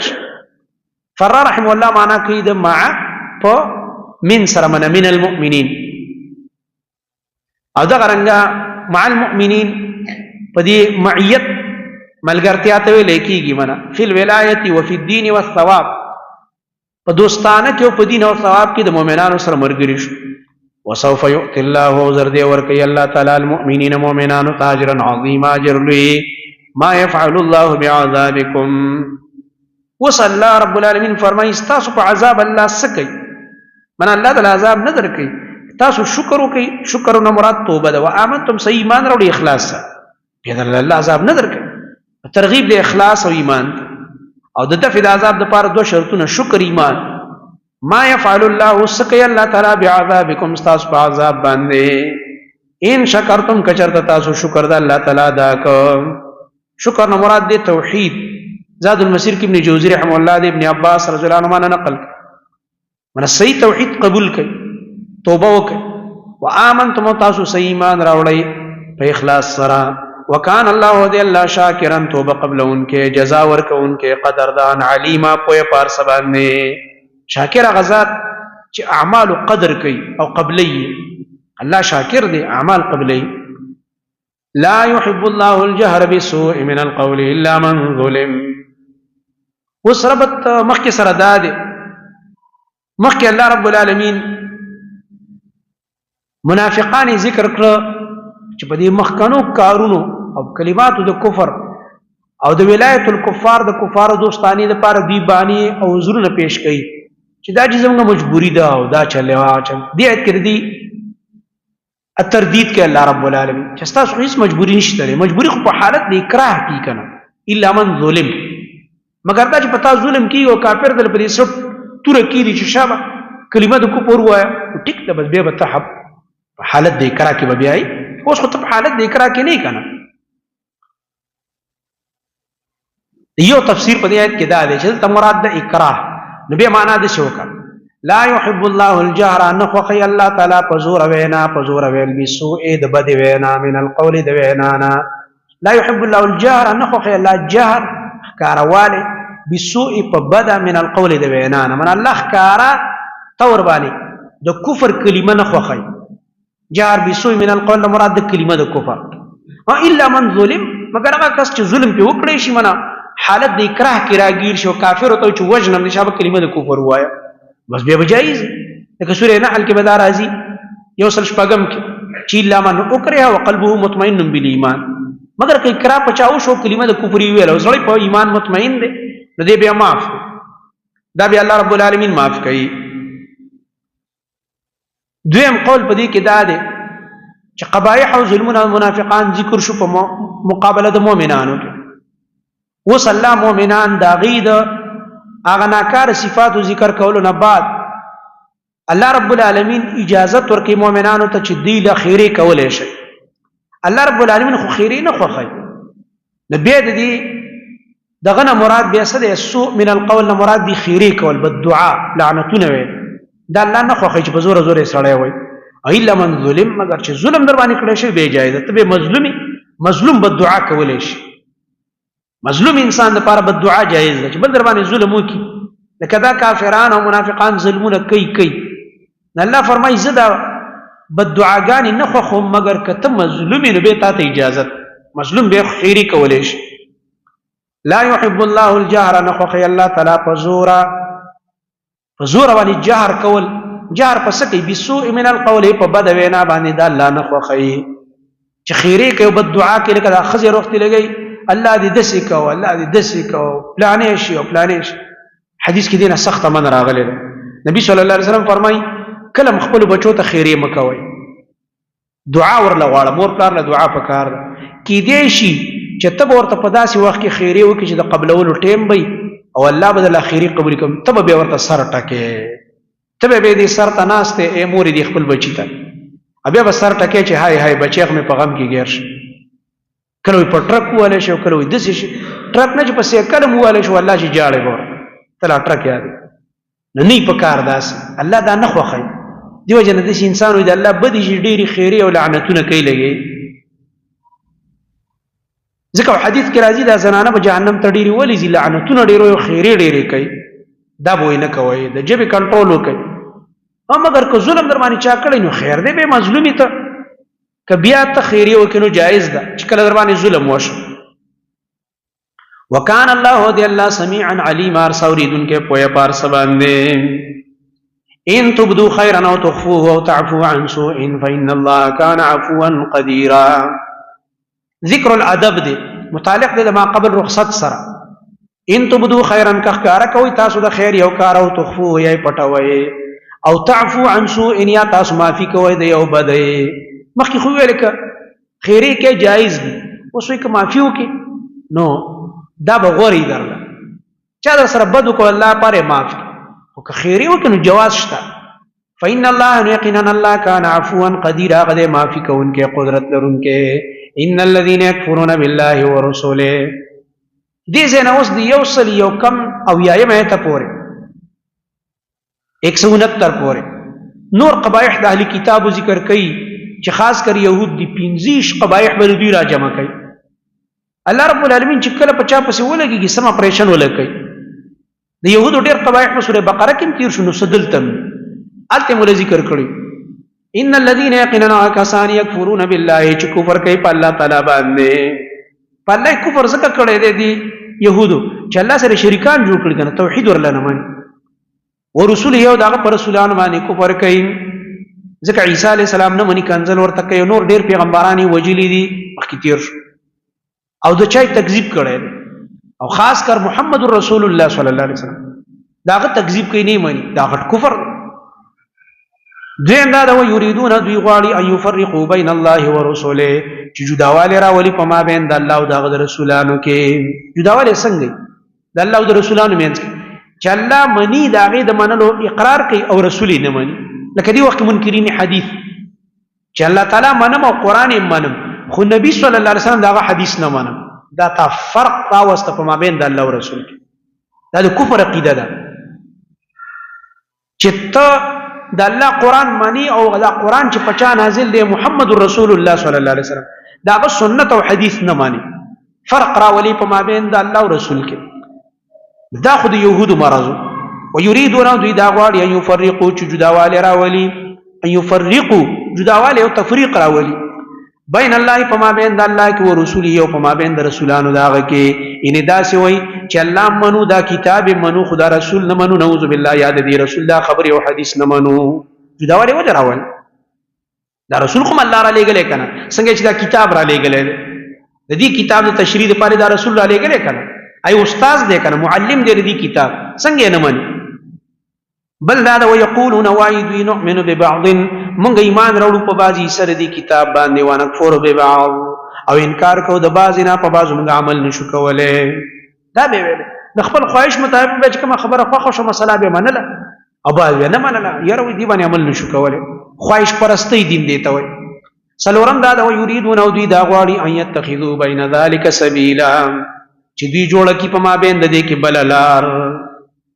فر رحم الله معنا کوي د مع په من سره من المؤمنین او دا څنګه مع المؤمنین په دې معیت ملګرتیا ته ویل کېږي معنا فی الولایت و فی الدین والثواب په دوستانه کې او په دین او ثواب کې د مؤمنانو سره مرګري شو وسوف يؤتي الله زر دې ورکي الله تعالی المؤمنین مؤمنانو تاجرا عظیما اجر لوی ما يفعل الله بعذابكم وصلى الله رب العالمین فرمایي استاسو په عذاب الله سکی من الله تعالی عذاب نه درکې تاسو شکر وکي. شکر نه مراد توبه ده. وآمنتم صحیح ایمان راوړي اخلاص سره، پیدا الله عذاب نه درکړي. ترغیب د اخلاص او ایمان او د دفع د عذاب د پاره دوه شرطونه شکر ایمان. ما يفعل الله سکی الله تعالی بعذابکم استاس په عذاب باندې ان شکرتم کچرت تاسو شکر د الله تعالی دا کو. شکر نه مراد دی توحید. زاد المسیر کې ابن جوزی رحم الله د ابن عباس رضی الله عنهما نقل من صحیح توحید قبول کړي توبه وکړي. وآمنتم تاسو صحیح ایمان راوړی په اخلاص سره. وکان الله دی الله شاکرن توبه قبل انکه جزا ورک انکه قدردان علیما پوی پار سبانه. شاکر غزاد چې اعمال قدر کوي او قبلی. الله شاکر دی اعمال قبلی. لا يحب الله الجهر بالسوء من القول الا من ظلم. وسربت مخک سره داده مخک الله رب العالمین منافقان ذکر کړ چې په دې مخکنو کارونو او کلماتو د کفر او د ولایت الکفار د کفارو دوستانی د پاره دی باندې او زرونه پیش کړي چې دا چې زموږ مجبوری ده او دا چلوا چل دی ایت کړی دی التردید کې الله رب العالمین چې تاسو هیڅ مجبوری نشته. مجبوری خو په حالت د اکراه کې کنه الا من ظلم، مگر دا چې پتا ظلم کی او کافر دل پرې سټ تور کی دي چې شابه کلمه د کفر وایا ټیک ده بس به تحب په حالت د اکراه کې به بیاي. اوس خو په حالت د اکراه کې نه کنه. یو تفسیر په دې آیت کې دا دی چې مراد د اکراه نبی معنا د شوکا. لا يحب الله الجهر نخوخي الله تعالی پزور وینا پزور ویل بسوء د بد وینا من القول د وینانا. لا يحب الله الجهر نخوخي الله جهر کارواله بسوء په بد من القول د وینانا. من الله کارا تور باندې د کفر کلمه نخوخي. جهر بسوء من القول مراد د کلمه د کفر. الا من ظلم، مگر هغه کس چې ظلم په وکړي شي منا حالت د اکراه کې راګیر شو کافر ته چې وجنم نشابه کلمه د کفر وایا بس بیا جایز. لکه سوره نحل کې بدار راځي یو سل شپږم کې چې الا من اکره وقلبه مطمئن بالایمان. مگر که اکراه پچاو شو کلمه د کفر ویل او زړی په ایمان مطمئن دی نو دی بیا معاف. دا بیا الله رب العالمین معاف کوي. دویم قول په دې کې دا دی چې قبایح او ظلمونه منافقان ذکر شو په مقابله د مؤمنانو کې. وص الله مؤمنان دا غید اغه ناکار صفات ذکر کولو نه بعد الله رب العالمین اجازت ورکړي مؤمنانو ته چې دی له خیره کولای شي. الله رب العالمین خو خیره نه خوخی. نبی دې دغه نه مراد بیا څه دی؟ سوء من القول نه مراد دی خیره کول بد دعا لعنتونه وي. دا الله نه خوخی چې په زور زور سړی وي. الا من ظلم، مگر چې ظلم در باندې کړی شي به جایز ته به مظلومی مظلوم بد دعا کولای شي. مظلوم انسان لپاره بد دعا جایز ده چې بل در باندې ظلم وکي. لکه دا کافران او منافقان ظلمونه کوي. الله فرمایي زدا بد دعاګانې نه خوخم مگر کته مظلوم نه به ته اجازه مظلوم به خیری کولای شي. لا يحب الله الجهر نخخي الله تعالی فزورا باندې جهر کول. جهر پس کوي بسوء من القول په بد وینا باندې دا الله نخخي چې خیری کوي بد دعا کوي. لکه دا خزر وخت لګي الله دې دسي کو الله دې دسي کو پلانې شي او پلانې شي. حدیث کې دینه سخت من راغلی ده. نبی صلی الله علیه وسلم فرمایي کله خپل بچو ته خیری مکوي، دعا ورله غواړه. مور پلار له دعا پکار ده. کې دې شي چې ته ورته په داسې وخت کې خیری وکړي چې د قبلولو ټیم وي او الله بدل خیری قبول کوي. ته به ورته سر ټکه، ته به دې سر ته ناشته ای مور دې خپل بچی ته بیا به سر ټکه چې هاي هاي بچیغ مې په غم کې ګیر شي. کله په ټرک واله شو کله د شي ټرک نه چې په سیکل مو واله شو الله چې جاړي ګور تلا ټرک یاد نه په کار داس الله دا نه خوخی. دیو جن د انسان وي د الله بدی شي ډيري خیری او لعنتونه کوي لګي. ځکه حدیث کې راځي دا زنانه په جهنم ته ډيري ولې زی لعنتونه ډیرو او خیری ډیري کوي. دا به نه کوي د جبه کنټرول وکي. مگر که ظلم در باندې چا کړی نو خیر دی به مظلومی ته کبیا ته خیری وکینو جایز ده چې کله در باندې ظلم وشو. وکان الله دی الله سمیعا علیما ارسوریدن کې پوهه پار سباندې. ان تبدو خیرا او تخفوه او تعفو عن سوء فإن الله كان عفوا قديرا. ذکر الادب دی متعلق دی ما قبل رخصت سره. ان تبدو خیرا کخکارا کوي تاسو د خیر یو کار او تخفوه یې پټوي او تعفو عن سوء یا تاسو معافي کوئ د یو بدی مخکې خو ویل ک خیری کې جایز دي اوس وی ک معافي وکي نو دا به غوري درله چا در سره بد کو الله پاره معاف او که خیری وکي نو جواز شته فإن الله يقينا الله كان عفوا قديرا قد معافي کوونکې قدرت لرونکې ان الذين يكفرون بالله ورسوله دې زنه اوس دی یو سل یو کم او یایم ته پوره 169 پوره نور قبایح د اهلی کتابو ذکر کوي چې خاص کر يهود دي 15 قبایح بل دوی را جمع کوي الله رب العالمین چې کله په چا پسې ولګي سم اپریشن ولګي د يهودو ډېر قبایح په سوره بقره کې تیر شنو سدلتم الته مول ذکر کړی ان الذين يقيننا كسان يكفرون بالله چې کفر کوي په الله تعالی باندې په الله کفر زکه کړی دی يهودو چې الله سره شریکان جوړ کړی کنه توحید ورل نه مانی ورسول یو دغه پر رسولانو باندې کفر کوي ځکه عیسی علی السلام نه منی کنزل ورته کوي نور ډیر پیغمبرانی وجلی دي مخکې تیر شو او د چای تکذیب کړي او خاص کر محمد رسول الله صلی الله علیه وسلم داغه تکذیب کوي نه مانی دا غټ کفر دویم دا و یریدون دوی غواړي ان یفرقوا بین الله ورسوله چې جداواله راولي په ما بین د الله او د رسولانو کې جداواله څنګه د الله او د رسولانو مینځ چې الله منی داغه د منلو اقرار کوي او رسول نه مني لکه دی وخت منکرین حدیث چې الله تعالی منم او قران منم خو نبی صلی الله علیه وسلم داغه حدیث نه منم دا تا فرق راوسته په ما بین د الله او رسول کې دا د کفر عقیده ده چې ته د الله قران مانی او دا قران چې پچا نازل دی محمد رسول الله صلی الله علیه وسلم دا سنت او حدیث نه مانی فرق راولي په ما بین د الله او رسول کې دا خو د يهودو مرزو ويريدون دوی دا غواړي ان يفرقوا چې جداواله راولي ان يفرقوا جداواله او تفریق راولي بین الله په ما بین د الله کې او رسول یو په ما بین د رسولانو داغه کې ان دا سی وای چې الله منو دا کتاب منو خدا رسول نه منو نعوذ بالله یاد دی رسول دا خبر او حدیث نه منو جداواله وجه راول دا رسول کوم الله را لېګلې کنه څنګه چې دا کتاب را لېګلې د دې کتاب د تشریح لپاره دا رسول را لېګلې کنه ای استاد دې کنه معلم دې دې کتاب څنګه نه مني بل دا ويقولون وايد نؤمن ببعض من ایمان راوړو په بازي سره دې کتاب باندې ونکفر ببعض او انکار کو د بازي نه په بازو موږ عمل نشو کولای دا به ویل د خپل خواهش مطابق به کوم خبره خوښه شو مسله به منله او باز نه منله یره دې باندې عمل نشو کولای خواهش پرستی دین دی ته وای سلورم دا د یریدون او دوی دا غواړي ان يتخذوا بین ذلک سبیلا چې دوی جوړه کی په ما بین د دې کې بللار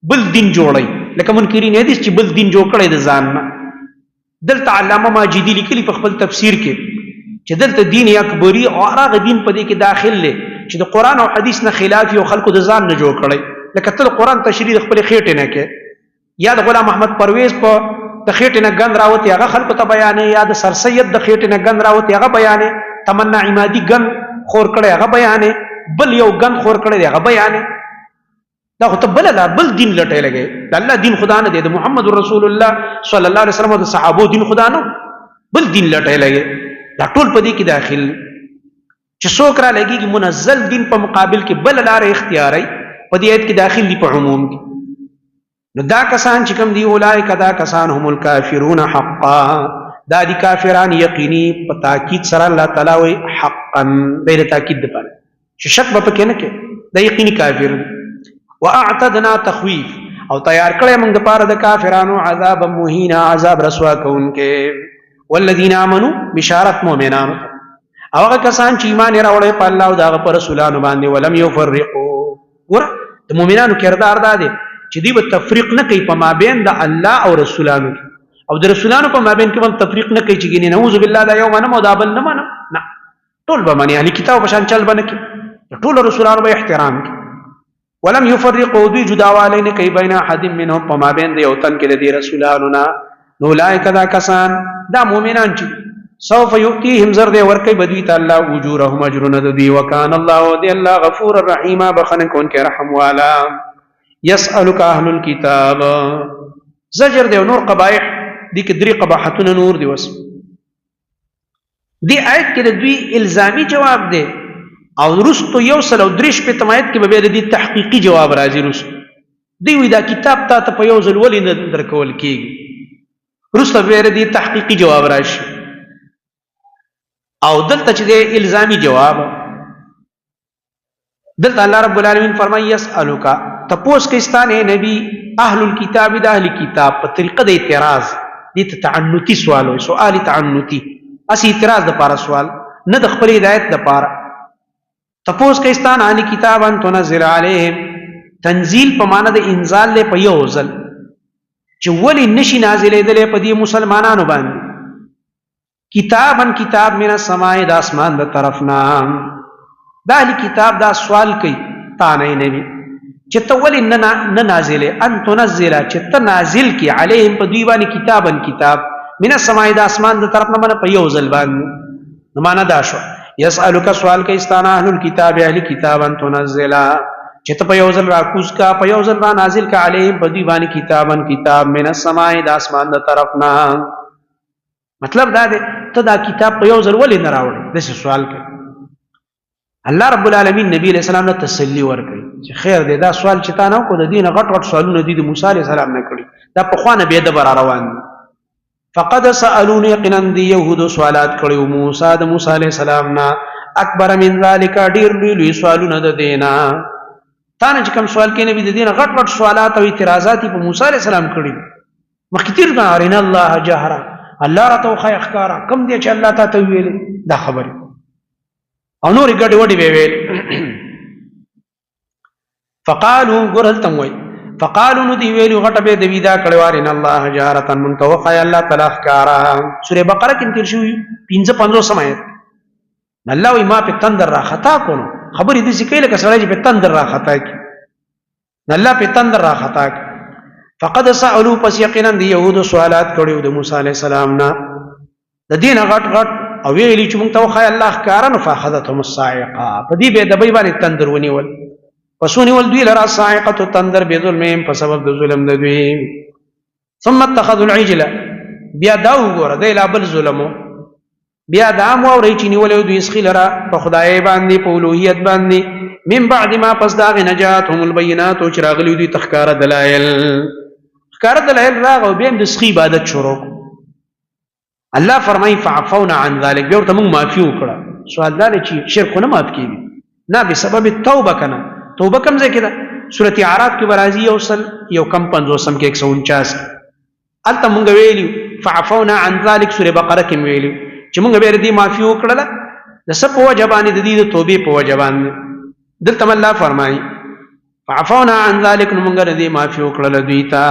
بل دین جوړي لکه منکرین حدیث چې بل دین جوړ کړي د ځان نه دلته علامه ماجدی لیکلی په خپل تفسیر کې چې دلته دین اکبری او هغه دین په دې کې داخل لې چې د قران او حدیث نه خلاف یو خلکو د ځان نه جوړ کړي لکه تل قران تشریح خپل خېټه نه کې یا د غلام محمد پرویز په د خېټه نه غند راوتی هغه خلکو ته بیانې یا د سر سید د خېټه نه غند راوتی هغه بیانې تمنا عمادی غند خور کړي هغه بیانې بل یو غند خور کړي هغه بیانې دا خو ته بل دین لټه لګي د الله دین خدا نه دی د محمد رسول الله صلی الله علیه وسلم د صحابو دین خدا نه بل دین لټه لګي دا ټول په دې کې داخل چې څوک را لګي منزل دین په مقابل کې بل لار اختیاري په دې آیت کې داخل دي په عموم کې نو دا کسان چې کوم دی اولایک دا کسان هم الکافرون حقا دا دي کافران یقیني په تاکید سره الله تعالی وي حقا غیر تاکید ده پاره چې شک به پکې نه کې دا یقیني کافر واعتدنا تخویف او تیار کړی موږ د پاره د کافرانو عذاب مهینا عذاب رسوا کوونکې والذین آمنوا بشارت مؤمنانو او هغه کسان چې ایمان راوړی په الله او د پر رسولانو باندې ولم یفرقوا ګوره د مؤمنانو کردار دا دی چې دوی به تفریق نه کوي په مابین د الله او رسولانو او د رسولانو په مابین کې هم تفریق نه کوي چې ګینه نعوذ بالله دا یو منم او دا بل نه منم نه ټول به معنی اهلی کتاب په شان چل بنه کې ټول رسولانو به احترام کوي ولم يفرقوا دوی جداوالی نه کوي بین احد منهم په مابین د یو تن کې د رسولانو نه نو اولئک دا کسان دا مؤمنان چې سوف یؤتیهم زر دې ورکي بدوی تعالی اجورهم اجرنا دوی وکان الله دی الله غفور الرحیم بخنه کون کې رحم والا يسألك اهل الكتاب زجر دی نور قبایح دي کې درې قباحتونه نور دی وس دی آیت کې د دوی الزامی جواب دی او رستو یو سل او درش په تمایت کې به د دې تحقیقي جواب راځي رستو دی وی دا کتاب ته په یو ځل ولې نه درکول کېږي رسته به دې تحقیقي جواب راشي او دلته چې الزامي جواب دلته الله رب العالمین فرمایي يسألک تپوس کستان اے نبی اهل الكتاب د اهل کتاب په طریقه د اعتراض دې تعنتی سوال وي سوال تعنتی اسی اعتراض د پاره سوال نه د خپل هدایت د پاره تپوس کستان اهل کتاب ان تنزل علیهم تنزیل په معنا د انزال له په یو ځل چې ولی نشي نازلې دلې په دې مسلمانانو باندې کتابن کتاب من السماء د اسمان د طرفنا دا اهل کتاب دا سوال کوي تا نه نبی چې ته ولی نه نازلې ان تنزل چې ته نازل کی علیهم په دوی باندې کتابن کتاب من السماء د اسمان د طرفنا باندې په یو ځل باندې نو معنا دا شو يسألک سوال کوي استانا اهل الكتاب اهل کتاب ان تنزل چې ته په یو ځل راکوز کا په یو ځل را نازل کا علیهم په دوی باندې کتابن کتاب من السماء د اسمان د طرفنا مطلب دا دی ته دا کتاب په یو ځل ولې نه راوړې داسې سوال کوي الله رب العالمین نبی علیہ السلام ته تسلی ورکړي چې خیر دی دا سوال چې تا نه کو د دین غټ غټ سوالونه دي د موسی علیہ السلام نه کړي دا په خوانه به د بر روان دي فقد سالون یقینا دی یهود سوالات کړي موسی د موسی علیہ السلام نه اکبر من ذلک ډیر لوی سوالونه د دینا تا نه چې کوم سوال کې نبی د دین غټ غټ سوالات او اعتراضات په موسی علیہ السلام کړي مخکې تیر نه ارنا الله جهرا الله را تو خای اخکارا کم دی چې الله تعالی ویل دا خبره او نور ګډ وډي ویل فقالوا غرلتم وای فقالوا ندی ویل غټه به د ویدا کړوار ان الله جارتن من توخای الله تعالی اخکارا سوره بقره کې تیر شو 55 سمایت الله وی ما په تندر را خطا کونو خبرې دې سکیله کسړی په تندر را خطا کی الله په تندر را خطا کی فقد سألوا پس یقینا دی یهود سوالات کړیو د موسی علی السلام نه د دین غټ غټ او ویلی چې مونږ ته خای الله ښکارا نو فاخذتهم الصاعقه په دې به د بې باندې تندر ونیول پسونی ول دوی لرا صاعقه تندر به ظلم په سبب د ظلم د دوی ثم اتخذوا العجل بیا دا وګوره د لا بل ظلمو بیا دا مو اوري چې نیول دوی اسخیلرا په خدای باندې په اولوهیت باندې من بعد ما پس دا نجاتهم البينات او چراغلی دوی تخکار دلائل کار دلائل راغ او بیم د سخی عبادت شروع الله فرمای فعفونا عن ذلك به ورته موږ معافي وکړه سوال دا چې شرک نه معاف کیږي نه به سبب توبه کنه توبه کوم ځای کې ده سورۃ اعراف کې برازي یو کم 50 کې 149 الته موږ ویلو فعفونا عن ذلك سورۃ بقره کې ویلو چې موږ به دې معافي وکړه د سب په وجبانې د دې توبې په وجبانې دلته الله فرمای فعفونا عن ذلك موږ دې معافي وکړه دوی ته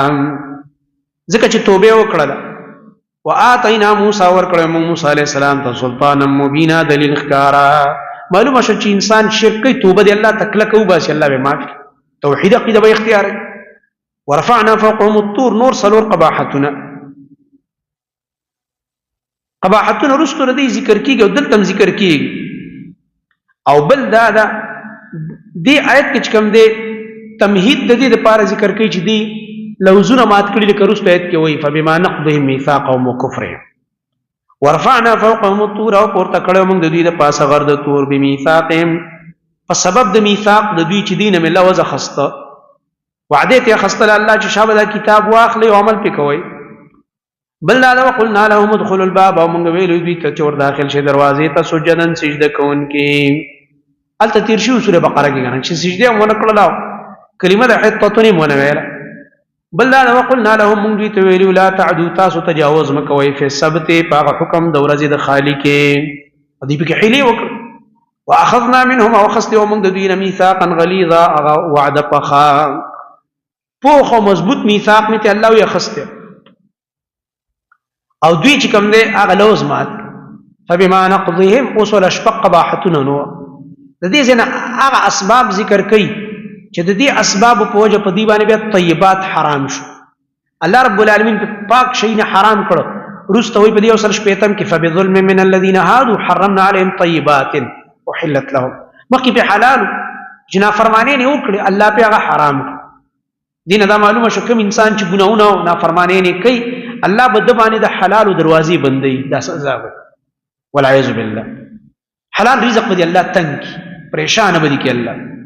ځکه چې توبه وکړه وآتینا موسی ورکړه موسی علیہ السلام ته سلطان مبینا دلیل ښکارا معلومه شو چې انسان شرک کوي توبه دی الله تکله کوي بس الله به معاف توحید عقیده به اختیار ورفعنا فوقهم الطور نور سلور قباحتنا رستو ردی ذکر کیږي او دلته ذکر کیږي او بل دا دی آیت کې کوم دی تمهید د دې لپاره ذکر کوي چې دی لوزونه مات کړي لکه رسو آیت کې وایي فبما نقضهم ميثاقهم وكفرهم ورفعنا فوقهم الطور او پورته کړو موږ د دوی د پاسه غر د تور بمیثاقهم په سبب د میثاق د دوی چې دینه مله وځه خسته وعده ته خسته الله چې شابه دا کتاب واخلي او عمل پکوي بل لا وقلنا لهم ادخلوا الباب او موږ ویلو دوی ته چور داخل شي دروازې ته سجدن سجده کوونکي الته تیر شو سوره بقره کې غواړي چې سجده مونږ کړلاو کلمه د حتتونی مونږ ویل بل لا وقلنا لهم موږ دوی ته ویلو لا تعدوا تاسو تجاوز مکوئ په سبت په حکم د ورځې د خالق دې په کې حیله وکړه واخذنا منهم وخذت ومن دوی ميثاقا غليظا وعد فخا پوخ او مضبوط میثاق می ته الله یې خسته او دوی چې کوم دی هغه لوز مات فبما نقضهم اصل اشفق قباحتنا نو د دې ځنه هغه اسباب ذکر کړي چې د دې اسباب په وجه په دی باندې بیا طیبات حرام شو الله رب العالمین په پاک شي نه حرام کړو رستوي په دې اوسر شپیتم کې فبظلم من الذين هادوا حرمنا عليهم طيبات وحلت لهم مخکې په حلال جنا فرمانی نه وکړي الله په هغه حرام دین دا معلومه شو کوم انسان چې ګناونه او نافرمانی نه کوي الله بده باندې د حلال دروازې بندي دا سزا وي والعياذ بالله حلال رزق بدی الله تنگ پریشان بدی کې الله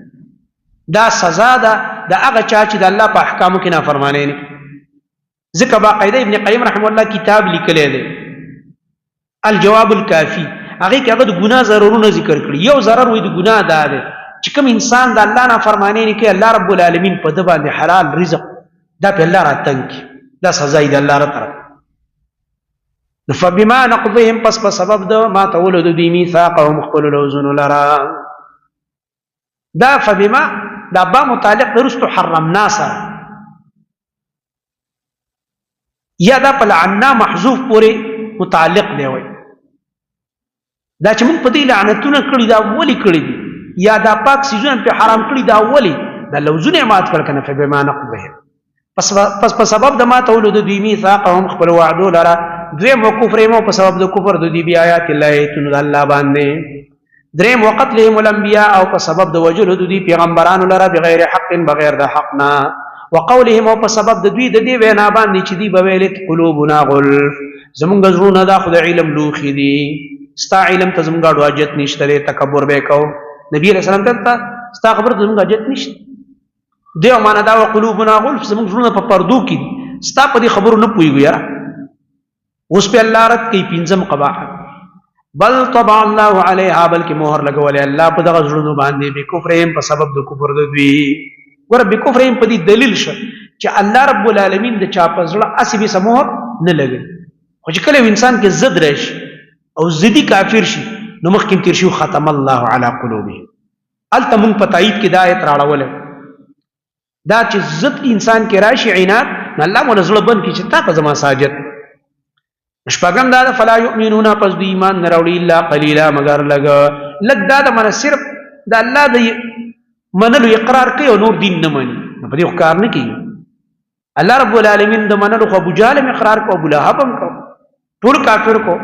دا سزا ده د هغه چا چې د الله په احکامو کې نافرمانی نه ځکه باقاعده ابن قیم رحمه الله کتاب لیکلی دی الجواب الکافی، هغې کې هغه د ګناه ضررونه ذکر کړي. یو ضرر وایي د ګناه دا دی چې کوم انسان د الله نافرماني نه کوي، الله رب العالمین په ده باندې حلال رزق دا په الله راتنګ کړي، دا سزا یې د الله طرف. فبما نقضهم، پس په سبب د ماتولو د دوی میثاقهم خپلو لوزونو لره. دا فبما دا با متعلق د رستو حرمنا سره، یا دا په لعنا محذوف پورې متعلق دی. وایي دا چې موږ په دې لعنتونه کړي دا ولې کړي دي، یا دا پاک سیزونه په حرام کړي دا ولې، دا لوزونه مات کړل کنه. فبما نقضهم، پس په سبب د ماتولو د دوی میثاقهم خپل وعدو لره. دویم وکفرهم، په سبب د کفر د دوی بآیات الله ایتونو د الله باندې. دریم وقتلهم الانبیاء، او په سبب د وجلو د دوی پیغمبرانو لره بغیر حق، بغیر د حق نه. وقولهم، او په سبب د دوی د دې وینا باندې چې دی به ویل قلوبنا غلف، زمونږ زړونه دا خو د علم لوښي دي، ستا علم ته زمونږ اډو حاجت نشته دی، تکبر به کوو. نبی علیہ السلام ته ستا خبر ته زمونږ حاجت نشته. دیو معنا دا وقلوبنا غلف، زمونږ زړونه په پردو کې دي، ستا په دې خبرو نه پوهېږو یاره. اوس په الله رد کوي پنځم قباحت، بل طبع الله علیها، بلکې مهر لګولی الله په دغه زړونو باندې، بکفرهم، په سبب د کفر د دوی. ګوره بکفرهم په دې دلیل شه چې الله رب العالمین د چا په زړه هسې بېسه مهر نه لګوي. خو چې کله یو انسان کې ضد راشي او ضدي کافر شي، نو مخکې هم تېر شي ختم الله علی قلوبهم. هلته مونږ په تایید کې دا آیت راړولی دا چې ضد انسان کې راشي عناد، نو الله موله زړه بند کړي چې تا ته زما ساجت. شپږم دا ده فلا یؤمنون، پس دوی ایمان نه راوړي الا قلیلا، مګر لږ. دا ده معنه صرف د الله د منلو اقرار کوي او نور دین نه مني، نو په دې خو کار نه کوي. الله رب العالمین د منلو خو ابو جهل هم اقرار کو، ابو لهب هم کو، ټول کافر کو،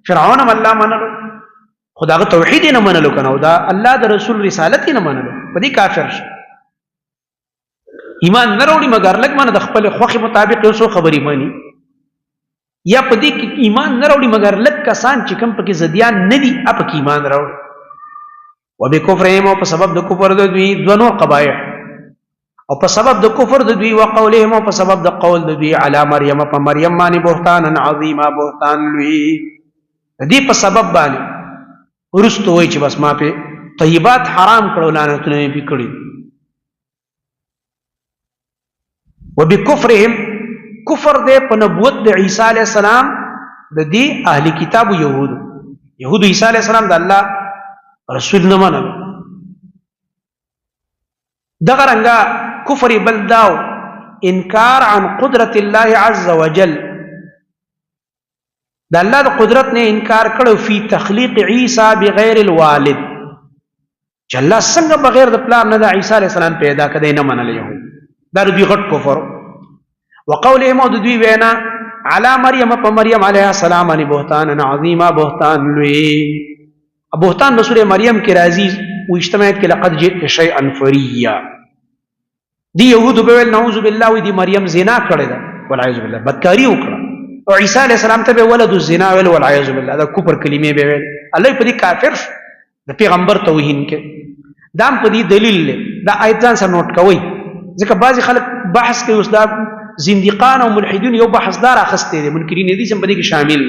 فرعون هم الله منلو، خو د هغه توحید یې نه منلو که نه، او دا الله د رسول رسالت یې نه منلو، په دې کافر شي. ایمان نه راوړي مګر لږ، معنه د خپل خوښې مطابق یو څو خبرې مني، یا په دې کې ایمان نه راوړي مګر لږ کسان چې کوم پکې زدیان نه دي هغه پکې ایمان راوړي. وبکفرهم، او په سبب د کفر د دوی دوه نور قبایح، او په سبب د کفر د دوی. وقولهم، او په سبب د قول د دوی علی مریم، په مریم باندې بهتانا عظیما، بهتان لوی. د دې په سبب باندې وروسته وایي چې بس ما په طیبات حرام کړو، لعنتونه مې پې کړي. وبکفرهم، کفر دے په نبوت د عیسی علیہ السلام د دې اهلی کتابو یهودو عیسی علیہ السلام د الله رسول نه منلو. دغه رنګه کفر بل داو انکار عن قدرت الله عز وجل، د الله د قدرت نه انکار کړو فی تخلیق عیسی بغیر الوالد، چې الله څنګه بغیر د پلار نه د عیسی علیہ السلام پیدا کړی نه منل یهود، دا د دوی غټ کفر. وقولهم، او د دوی وینا علی مریم، په مریم علیه السلام باندې بهتانا عظیما، بهتان لوی. بهتان په سورې مریم کې راځي و اجتماعیت کې لقد جئت شیئا فریا. دی یهودو به ویل نعوذ بالله، وی دی مریم زنا کړې ده والعیاذ بالله، بدکاري وکړه، او عیسی علیه السلام ته به ولد الزنا ویل والعیاذ بالله، دا کفر کلمې به ویل. الله په دې کافر شو، د پیغمبر توهین کې. دا هم په دې دلیل دی. دا آیت ځان سره نوٹ کوئ، ځکه بعضې خلک بحث کوي اوس دا زندقان او ملحدون یو بحث دار اخستی دی، منکرین حدیث هم په دې کې شامل،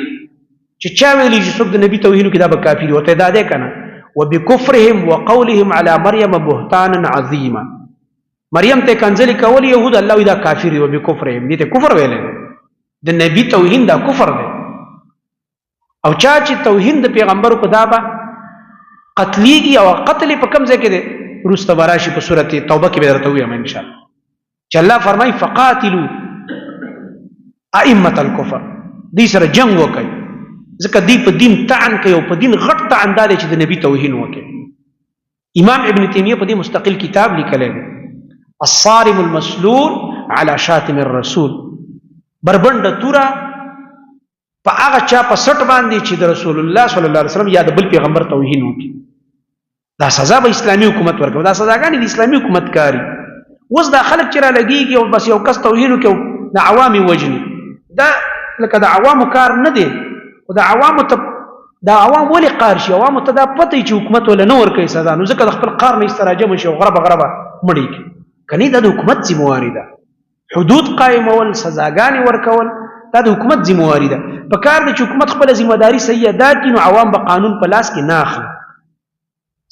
چې چا ویلي چې څوک د نبي توهین کې دا به کافر ورته دا دی که نه. وبکفرهم وقولهم علی مریم بهتانا عظیما، مریم ته کنځلې کول یهود، الله وی دا کافر دی. وبکفرهم، دې ته کفر ویلی دی، د نبي توهین دا کفر دی. او چا چې توهین د پیغمبر کو دا به قتلیږي، او قتل په کوم ځای کې دی وروسته به راشي په سورت توبه کې به درته ووایم انشاءالله، چې الله فرمایي فقاتلو ائمة الکفر، دوی سره جنگ وکړي، ځکه دوی په دین طعن کوي، او په دین غټ طعن دا دی چې د نبي توهین وکړي. امام ابن تیمیه په دې مستقل کتاب لیکلی دی، الصارم المسلول على شاتم الرسول، بربنډه توره په هغه چا په سټ باندې چې د رسول الله صلی الله علیه وسلم یا د بل پیغمبر توهین وکړي. دا سزا به اسلامي حکومت ورکوي، دا سزاګانې د اسلامي حکومت کاري. اوس دا خلک چې را لګېږي او بس یو کس توهین وکړي او د عوامې وژني، دا لکه د عوامو کار نه دی. خو د عوامو ته دا عوام ولې قار شي؟ عوامو ته دا پته وي چې حکومت ولا نه ورکوي سزا، نو ځکه د خپل قار نه ایسته راجمع شي او غربه غربه مړې کړي. که نه دا د حکومت ذمهواري ده. حدود قائمول، سزاګانې ورکول، دا د حکومت ذمہواری ده. په کار ده چې حکومت خپله ذمہداري صحیح ادا کړي، نو عوام به قانون په لاس کې نه اخلي،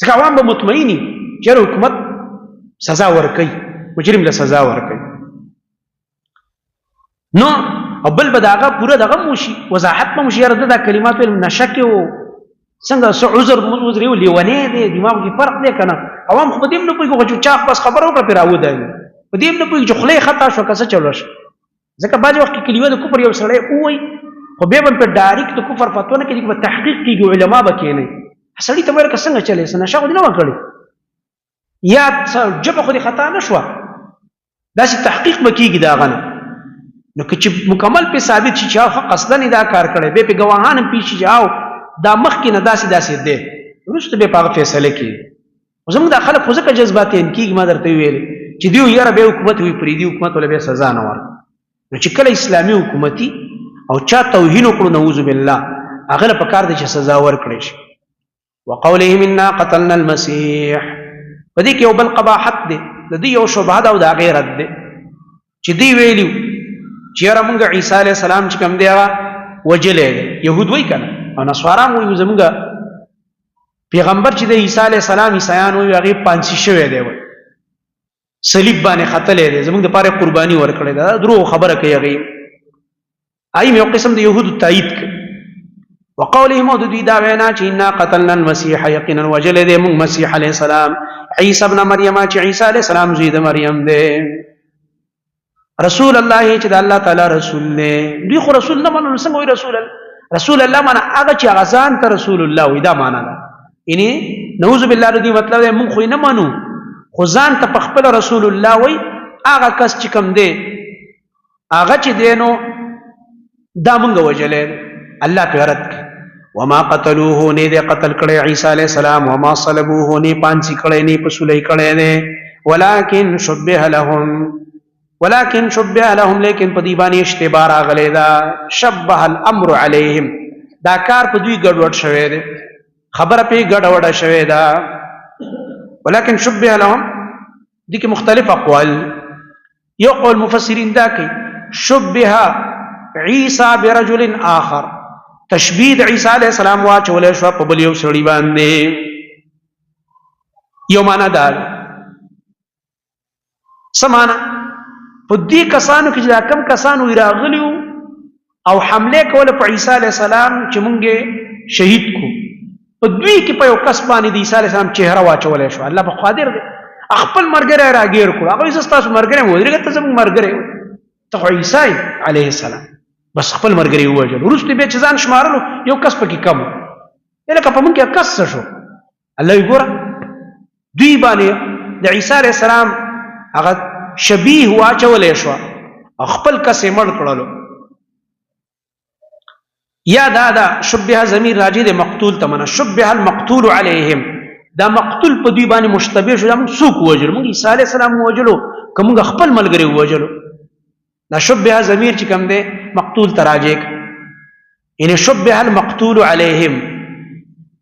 ځکه عوام به مطمئن وي چې حکومت سزا ورکوي، مجرم له سزا ورکوي. نو او بل به د هغه پوره دغه موشي، وضاحت به موشي، یاره دا کلمات ویل نشه کې و، څنګه څه عذر یو لیونی دی، دماغ کې فرق دی که نه. عوام خو په دې هم نه پوهېږي چې چا بس خبره وکړه پرې راودایي، په دې هم نه پوهېږي چې خوله یې خطا شوه که څه چلو شو. ځکه بعضې وخت کې کلمه د کفر یو سړی ووایي، خو بیا به پرې ډایرکټ د کفر فتوا نه کېږي، به تحقیق کېږي، علما به کښېنئ. سړي ته به ویل که څنګه چلې څه نشه خو دې نه وه کړې، یا ژبه خو دې خطا نه شوه، داسې تحقیق به کېږي د هغه نه. نو که چې مکمل پې ثابت شي چې ښه قصدن یې دا کار کړی، بیا پې ګواهان هم پېښ شي چې دا مخکې نه داسې داسې دی، وروسته بیا په هغه فیصله کېږي. خو زموږ دا خلک خو ځکه جذباتین کېږي، ما درته ویلې چې دوی یاره بیا حکومت وي، پرېږدي حکومت وله بیا سزا نه ورکړي. نو چې کله اسلامي حکومتي او چا توهین وکړو نعوذ بالله، هغه له پکار دی چې سزا ورکړی شي. وقولهم انا قتلنا المسيح، په دې کې یو بل قباحت دی، د دې یو شبهه ده او د هغې رد دی چې دوی ویلي چې یاره مونږ عیسی علیه السلام چې کوم دی هغه وجلی دی. یهود وایي که نه، او نصارا هم وایي زمونږ پیغمبر چې د عیسی علیه السلام عیسیان وایي هغې پانسي شوی دی، وایي صلیب باندې ختلی دی، زمونږ دپاره قرباني ورکړې ده. دروغ خبره کوي هغې، آیم یو قسم د یهودو تایید کوي. وقولهم او د دوی دا وینا چې انا قتلنا المسیح، یقینا وجلی دی مونږ مسیح علیه السلام، عیسی ابن مریم چې عیسی علیه السلام زوی د مریم دی، رسول الله چې د الله تعالی رسول دی. دوی خو رسول نه منو، څنګه وایي رسول الله معنا هغه چې هغه ځان ته رسول الله وایي، دا معنا ده. یعنې نعوذ بالله د دې مطلب دی مونږ خو یې نه منو، خو ځان ته په خپله رسول الله وایي. هغه کس چې کوم دی هغه چې دی نو دا مونږ وجلی دی، الله پې رد کړي. وما قتلوه، نه دی قتل کړی عیسی علیه السلام، وما صلبوه، نه پانسي کړی، نه په سولی کړی دی، ولکن شبه لهم، لیکن په دوی باندې اشتباه راغلی ده. شبه الامر علیهم، دا کار په دوی ګډوډ شوی دی، خبره پې ګډوډه شوې ده. ولکن شبه لهم، دې کې مختلف اقوال. یو قول مفسرین دا کوي شبه عیسی برجل آخر، تشبیه د عیسی علیه السلام واچولی شوه په بل یو سړي باندې. یو معنا دا ده. څه معنا؟ په دې کسانو کې چې دا کم کسان وي راغلي وو او حمله کوله په عیسی علیه السلام چې مونږ یې شهید کړو، په دوی کې په یو کس باندې د عیسی علیه السلام چهره واچولی شوه. الله په قادر دی، خپل ملګری راګیر کړو، هغه وایي زه ستاسو ملګری یم، ودرېږه ته زموږ ملګری یې، ته خو عیسی علیه السلام، بس خپل ملګری ووژل. وروسته بیا چې ځان شمارلو یو کس پکې کم و، لکه په مونږ کې کس څه شو. الله وایي ګوره دوی باندې د عیسی علیه السلام هغه شبیه واچولی شوه او خپل کس یې مړ کړلو. یا دا شبه ضمیر راجع د مقتول ته منه، شبه المقتول علیهم، دا مقتول په دوی باندې مشتبه شو. دا موږ څوک ووژلو؟ موږ عیسی علیه السلام ووژلو که موږ خپل ملګري ووژلو؟ دا شبه ضمیر چې کوم دی مقتول ته راجع کړه، یعنې شبه المقتول علیهم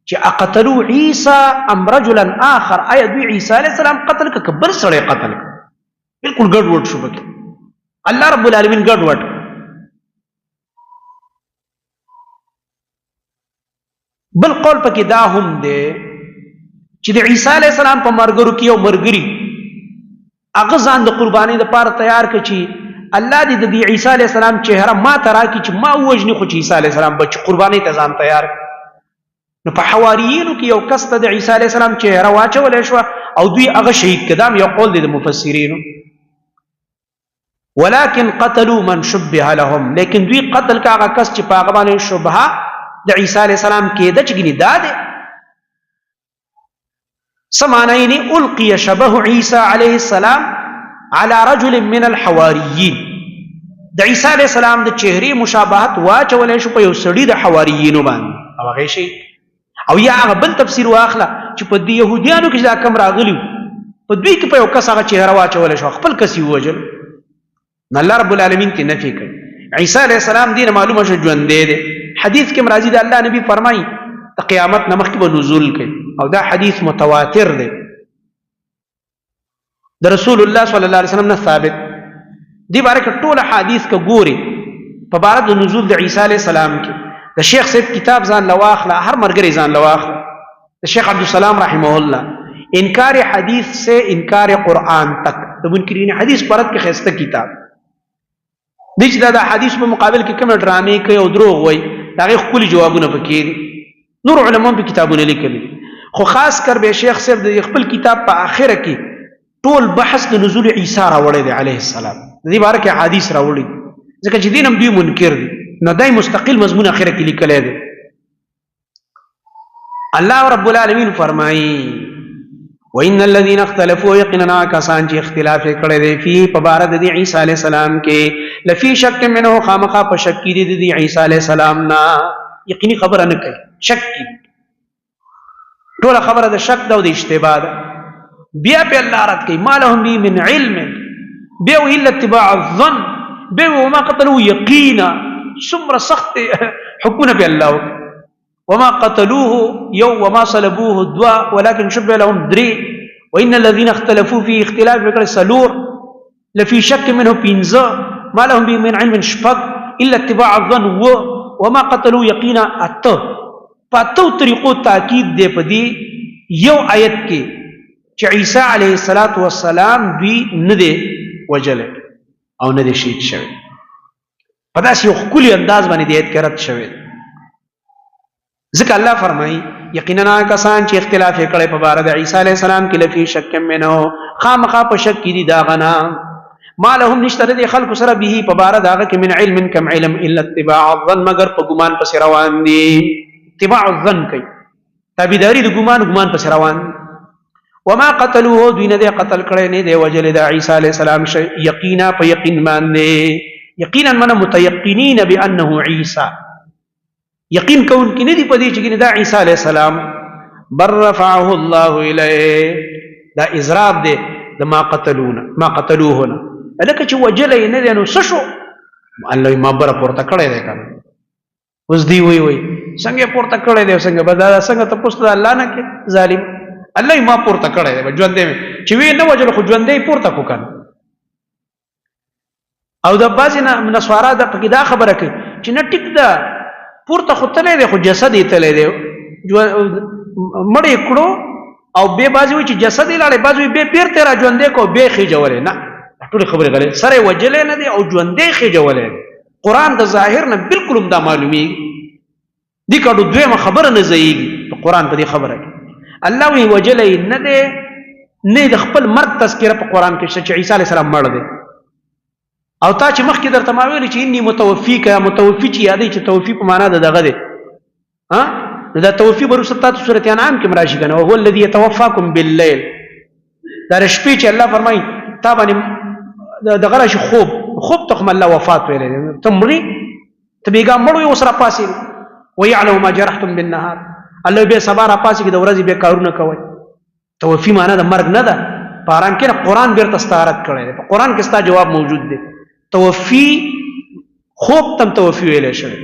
چې اقتلوا عیسی ام رجلا آخر، آیا دوی عیسی علیه السلام قتل که بل سړی قتل که؟ بالکل ګډ وډ شو پکې، الله رب العالمین ګډ وډ. بل قول پکې دا هم دی چې د عیسی علیه السلام په مرګرو کې یو مرګري هغه ځان د قربانۍ دپاره تیار کړه چې الله دې د عیسی علیه السلام چهره ما ته راکړي چې ما ووژني، خو چې عیسی علیه السلام بچ قربانۍ ته ځان تیار. نو په حواریینو کې یو کس ته د عیسی علیه السلام چهره واچولی شوه او دوی هغه شهید کړه. دا یو قول دی د مفسرینو. ولكن قتلوا من شبه لهم، لیکن دوی قتل کا هغه کس چې په هغه باندې شبهه د عیسی علیه السلام کېده چې ګینې دا دی. څه معنی؟ یعنې القي شبه عیسی علیه السلام على رجل من الحواریین، د عیسی علیه السلام د چهرې مشابهت واچولی شو په یو سړي د حواریینو باندې او هغې شهید. او یا هغه بل تفسیر واخله چې په دې یهودیانو کې چې دا کم راغلي وو په دوی کې په یو کس هغه چهره واچولی شو، خپل کس یې ووژل. نو الله رب العالمین ته نفي کوي. عیسی علیه السلام دې نه معلومه شو ژوندی دی. حدیث کې راځي د الله نبی فرمایي د قیامت نه مخکې به نزول کوي، او دا حدیث متواتر دی د رسول الله صلی الله علیه وسلم نه ثابت دی باره کې ټول حدیث کې ګوري په باره د نزول د عیسی علیه السلام کې د شیخ صاحب کتاب ځان لواخله، هر مرګري ځان لواخله، د شیخ عبدالسلام رحمه الله انکار حدیث سے انکار قرآن تک د منکرین حدیث پرد کې خسته کتاب دی چې دا د حدیث په مقابل کې کوم ډرامې کوي او دروغ وایي د هغې ښکلي جوابونه پکې دي. نور علما په کتابونه لیکلي، خو خاص کر به شیخ صاحب د خپل کتاب په آخره کې ټول بحث د نزول عیسی راوړی دی علیه السلام، د دې باره کې حدیث راوړي ځکه چې دین هم دوی منکر دي، نو دای مستقل مضمون آخره کې لیکلی دی. الله رب العالمین فرمایي وَإِنَّ الَّذِينَ اخْتَلَفُوا يَقِينًا کسان چې اختلاف کړی دی فی په باره د عیسی علیه السلام کې لفی شک منه خامخا په شک کې دي د عیسی علیه السلام نه، یقیني خبره نه کوي، شک کی ټوله خبره د شک ده او د اشتباه ده. بیا په الله رد کوي ما لهم به من علم بیا الا اتباع الظن بیا وما قتلوا یقینا، څومره سخت حکمونه په الله وکړي. وما قتلوه یو وما صلبوه دوا ولكن شبه لهم دري وإن الذين اختلفوا فيه اختلاف وکړي سلور لفي شك منه پنځه ما لهم به من علم شپږ الا اتباع الظن وما قتلوا یقینا اته پاتو طریقو تاکید دی په دې یو آیت کې چې عیسی علیه السلام دوی نه دی وجلی او نه دی شهید شوی، په داسې یو ښکلي انداز باندې د آیت کې رد شوی. ځکه الله فرمایي یقینا کسان چې اختلاف یې کړی په باره د عیسی علیه السلام کې لفي شک منه خامخا په شک کې دي د هغه نه ما لهم نشته د خلکو سره به په باره د هغه کې من علم کم علم الا اتباع الظن مگر په ګمان پسې روان دي، اتباع الظن کوي، تابعداري د ګمان پسې روان دي. وما قتلوه دوی نه دی قتل کړی نه دی وجلی د عیسی علیه السلام یقینا په یقین باندې، یقینا من متيقنین بانه عیسی، یقین کون کې نه دی په دې چې دا عیسی علیه السلام. بر رفعه الله الیه دا اضراب دی د ما قتلوه نه، لکه چې وجلی نه دی نو څه شو الله ما بره پورته کړی دی کنه. اوس دی وی څنګه پورته کړی دی، څنګه بدا څنګه ته پوښتنه الله نه کې ظالم الله ما پورته کړی دی ژوندې چې وی نه وجل خو ژوندې پورته کو کنه. او د بعضې نسوارا د پکې دا خبره کوي چې نه ټیک ده پورته خو تلی دی خو جسد یې تلی دی مړ یې کړو او بیا بعضې وایي چې جسد یې لاړی، بعضې وایي بیا بېرته یې را ژوندی کړو بیا یې خېجولی، نه ټولې خبرې غلط، سره یې وجلی نه دی او ژوندی یې خېجولی دی. قرآن د ظاهر نه بلکل هم دا معلومیږي، دې کاډو دویمه خبره نه ځایږي په قرآن په دې خبره کې. الله وایي وجلی نه دی، نه د خپل مرګ تذکره په قرآن کې شته چې عیسی علیه السلام مړ دی. او تا چې مخکې درته ما ویلي چې انی متوفیک یا متوفی چې یادوي چې توفی په معنا د دغه دی نو دا توفی به وروسته تاسو سورت انعام کې هم راشي که نه وهو الذي یتوفاکم باللیل، دا د شپې چې الله فرمایي تا باندې دغه راشي خوب ته خو الله وفات ویلی دی، ته مري ته بېګا مړ وې اوس راپاڅېږي ویعلم ما جرحتم بالنهار، الله بیا سبا راپاڅېږي د ورځې بیا کارونه کوئ. توفی معنا د مرګ نه ده، په آرام کې قرآن بیرته ستارت کړی دی، په قرآن کې ستا جواب موجود دی. توفی خوب تم توفی ویلی شوی،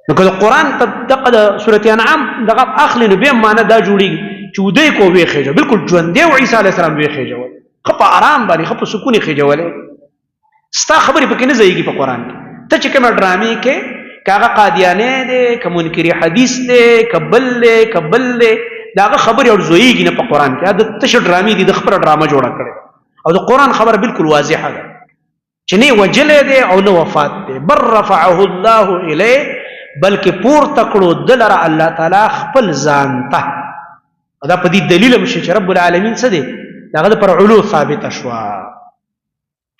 نو که د قرآن دغه د سورت انعام دغه اخلي نو بیا معنا دا جوړېږي چې ودی کو ویې خېجو بلکل ژوندی و عیسی علیه السلام ویې خېجول، ښه په آرام باندې ښه په سکون یې خېجولی. ستا خبرې پکې نه ځایږي په قرآن کې، ته چې کومه ډرامې کې که هغه قادیانی دی که منکري حدیث دی که بل دی د هغه خبرې ځایږي نه په قرآن کې، د تشه ډرامې دي د خپله ډرامه جوړه کړې او د قرآن خبره بالکل واضحه ده چې نه وجلی دی او نه وفات دی. بل رفعه الله الیه بلکې پورته کړو ده لره الله تعالی خپل ځان ته، دا په دې دلیل هم شي چې رب العالمین څه دی د هغه دپاره علو ثابته شوه،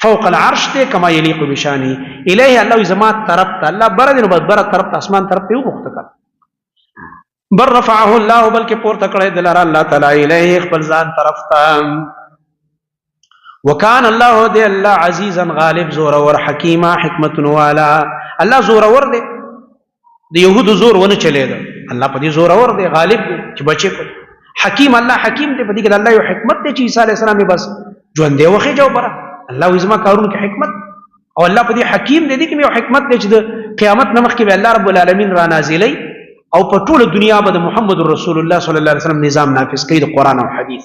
فوق العرش دی کما یلیق بشانه الیه الله وایي زما طرف ته، الله بره دی نو بس بره طرف ته اسمان طرف ته یې وغوښته کړه. بل رفعه الله بلکې پورته کړی ده لره الله تعالی الیه خپل ځان طرف ته. وکان الله دی الله عزیزا غالب زورور حکیما حکمت والا، الله زورور دی، د یهودو زور ونه چلیده، الله په دې زورور دی غالب دی چې بچی کړي. حکیم الله حکیم دی په دې کې د الله یو حکمت دی چې عیسی علیه السلام یې بس ژوندی وخېجو بره، الله وایي زما کارونو کې حکمت او الله په دې حکیم دی کې یو حکمت دی چې د قیامت نه مخکې به الله رب العالمین را نازلی او په ټوله دنیا به د محمد رسول الله صلی الله علیه وسلم نظام نافذ کوي د قرآن او حدیث،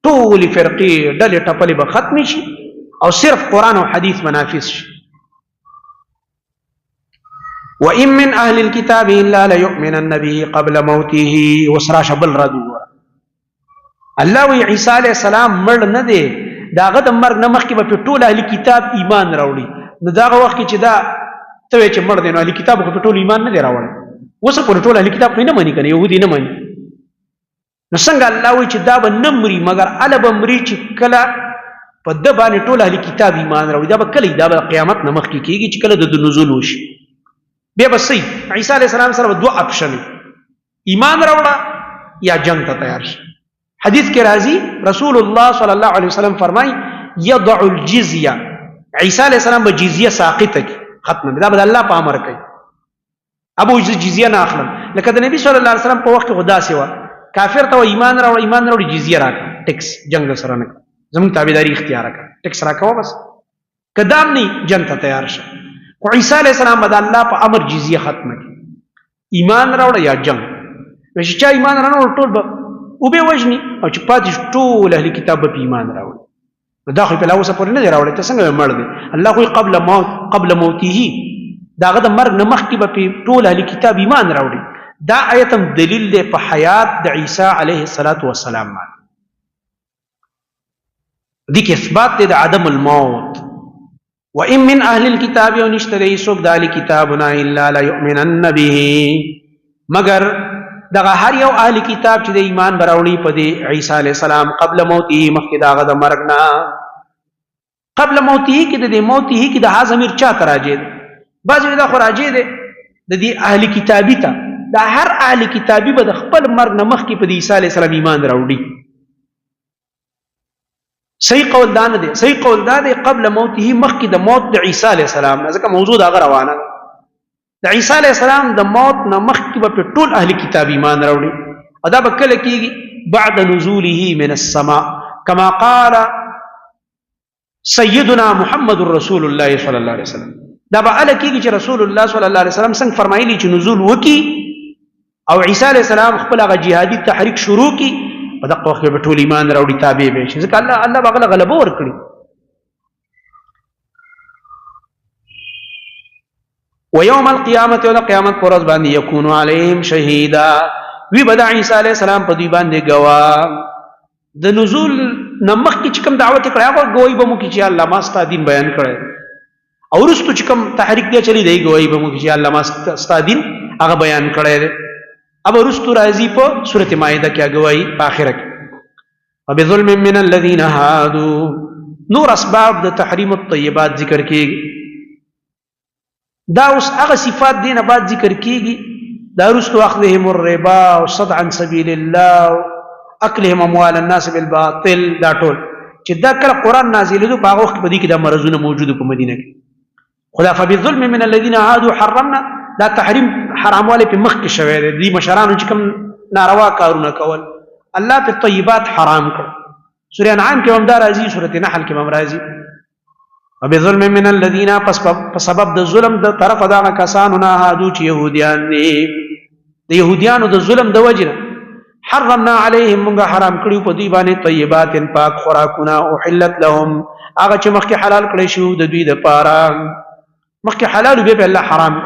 ټولې فرقې ډلې ټپلې به ختمې شي او صرف قرآن او حدیث منافذ شي. وَإِن مِّنْ أَهْلِ الْكِتَابِ إِلَّا لَيُؤْمِنَنَّ بِهِ قَبْلَ مَوْتِهِ. وسراش بل ردو الله وی عیسی علیہ السلام مړ نه دی، داغه د مرګ نه مخکې به په ټول اهل کتاب ایمان راوړي. نو داغه وخت کې چې دا ته چې مړ دی نو اهل کتاب په ټول ایمان نه دی راوړي. اوس په ټول اهل کتاب نه مانی کنه، يهودي نه مانی. نو څنګه الله وی چې دا به نمري مگر ال به مري چې کله په د باندې ټول اهل کتاب ایمان راوړي. دا به کله دا به قیامت نه مخکې کیږي چې کله د نزول وشي. بیا به صحیح عیسی علیہ السلام سره دوه اپشن، ایمان راوړه یا جنگ ته تیار شي. حدیث کې راځي رسول الله صلی الله علیه وسلم فرمای یضع الجزیه، عیسی علیہ السلام به جزیه ساقطه کی ختم، دا به الله په امر کوي. ابو جزیه نه اخلم، لکه د نبی صلی الله علیه وسلم په وخت خدا سیوا کافر ته ایمان راوړي جزیه راکړه، ټیکس جنگ سره نه زموږ تابعداري اختیار کړه، ټیکس راکوه بس کدام نه جنگ ته تیار شه. خو عیسی علیہ السلام به الله په امر جزیه ختمه کی، ایمان راوړه یا جنگ. چې چا ایمان راوړ ټول به او به وجني او چې پاتې ټول اهل کتاب په ایمان راوړي. نو دا خو په لاوسه پورې نه دی راوړی، ته څنګه مړ دی؟ الله خو قبل موته داغه د مرګ نه مخکې به په ټول اهل کتاب ایمان راوړي. دا آیت هم دلیل دی په حیات د عیسی علیه السلام باندې. دې کې اثبات دی د عدم الموت. وَإِن مِّنْ أَهْلِ الْكِتَابِ وَنِشْتَرِي سُوق دَالِ كِتَابُنَا إِلَّا لَيُؤْمِنَنَّ بِهِ، مگر دغه هر یو اهل کتاب چې د ایمان براوړي په دې عیسی علیہ السلام قبل موته مخکې داغه د مرګ نه. قبل موته کې د دې موته کې د ها ضمیر چا ته راځي؟ بعضې دا خو راځي دی د دې اهل کتابي ته. دا هر اهل کتابي به د خپل مرګ نه مخکې په د عیسی علیہ السلام ایمان راوړي. صحیح قول دا نه دی، صحیح قول دا دی قبل موته مخکې د موت د عیسی علیہ السلام نه، ځکه موضوع دغه روانه ده. د عیسی علیہ السلام د موت نه مخکې به په ټول اهل کتاب ایمان راوړي. او دا به کله کېږي بعد نزوله من السماء کما قال سیدنا محمد رسول الله صلی الله علیه وسلم. دا به هله کېږي چې رسول الله صلی الله علیه وسلم څنګه فرمایلی چې نزول وکي او عیسی علیہ السلام خپل هغه جهادي تحریک شروع کی، په دغه وخت کې به ټول ایمان راوړي، تابع به شي، ځکه الله به هغه غلبه ورکړي. ويوم القيامة يوم القيامة پرز باندې يكون عليهم شهيدا، وی بدا عیسی علیہ السلام په دوی باندې گواه. د نزول نمخ کی چې کوم دعوت کړه هغه گواہی به مو کی چې الله ما ستا دین بیان کړی، او رستو چې کوم تحریک دی چلی دی گواہی به مو کی چې الله ما ستا دین هغه بیان کړی. اب رستو راځي په سورۃ مائده کې گواہی په اخره کې. وبظلم من الذين هادوا، نور اسباب د تحریم الطیبات ذکر کېږي. دا اوس هغه صفات دینه بعد ذکر کیږي. دا رستو اخذهم الربا وصد عن سبيل الله اكلهم اموال الناس بالباطل، دا ټول چې دا کله قران نازل دو په هغه وخت په دې کې دا مرزونه موجود په مدینه کې. خدا فبظلم من الذين عادوا حرمنا، دا تحریم حرامواله په مخ کې شوی دی. دې مشرانو چې کوم ناروا کارونه کول الله په طیبات حرام کړ. سورہ انعام کې هم دا راځي، سورۃ نحل کې هم راځي. وبظلم من الذين، پس په سبب د ظلم د طرف دا کسانو نه هادو چې يهوديان دي، د يهوديانو د ظلم د وجه حرمنا عليهم، موږ حرام کړیو په دوی باندې طیبات پاک خوراکونه، احلت لهم، هغه چې مخکې حلال کړی شو د دوی د پاره، مخکې حلال به الله حرام.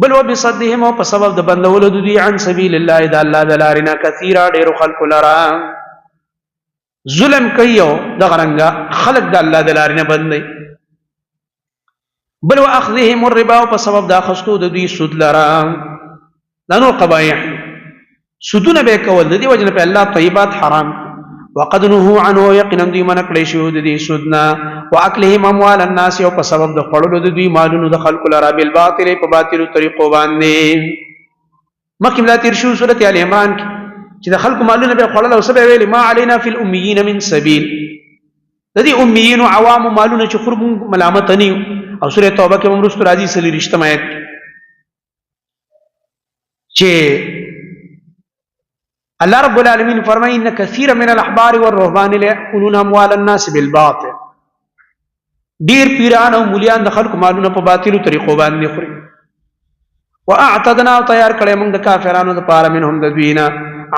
بل وبصدهم، او په سبب د بندولو د دوی عن سبيل الله، د الله د لارې نه کثیره ډېرو خلکو لرا ظلم کوي او دغه رنګه خلک د الله د لارې نه بندوي. بل واخذهم الربا، او په سبب د اخذتو د دوی سود لرا، دا نور قبایح سودونه به کول، د دې وجه نه په الله طیبات حرام. وقد نهوا عنه، یقینا دوی منع کړی شو د دې سودنا. واکلهم اموال الناس، او په سبب د خوړلو د دوی مالونو د خلکو لرا بالباطل، په باطلو طریقو باندې. مخکې دا تیر شو سورۃ آل عمران کې چې د خلکو مالونه به خوړل او سبب ویلي ما علینا فی الامیین من سبیل، د دې امیین او عوام مالونه چې خرب ملامت نه یو. او سورۃ توبه کې هم رسول راځي سلی رښتما آیت چې الله رب العالمین فرمایي ان کثیر من الاحبار والرهبان ليأكلون اموال الناس بالباطل، ډیر پیران او مولیان د خلکو مالونه په باطلو طریقو باندې خوري. واعتدنا، تیار کړی موږ د کافرانو د پاره منهم د دوینا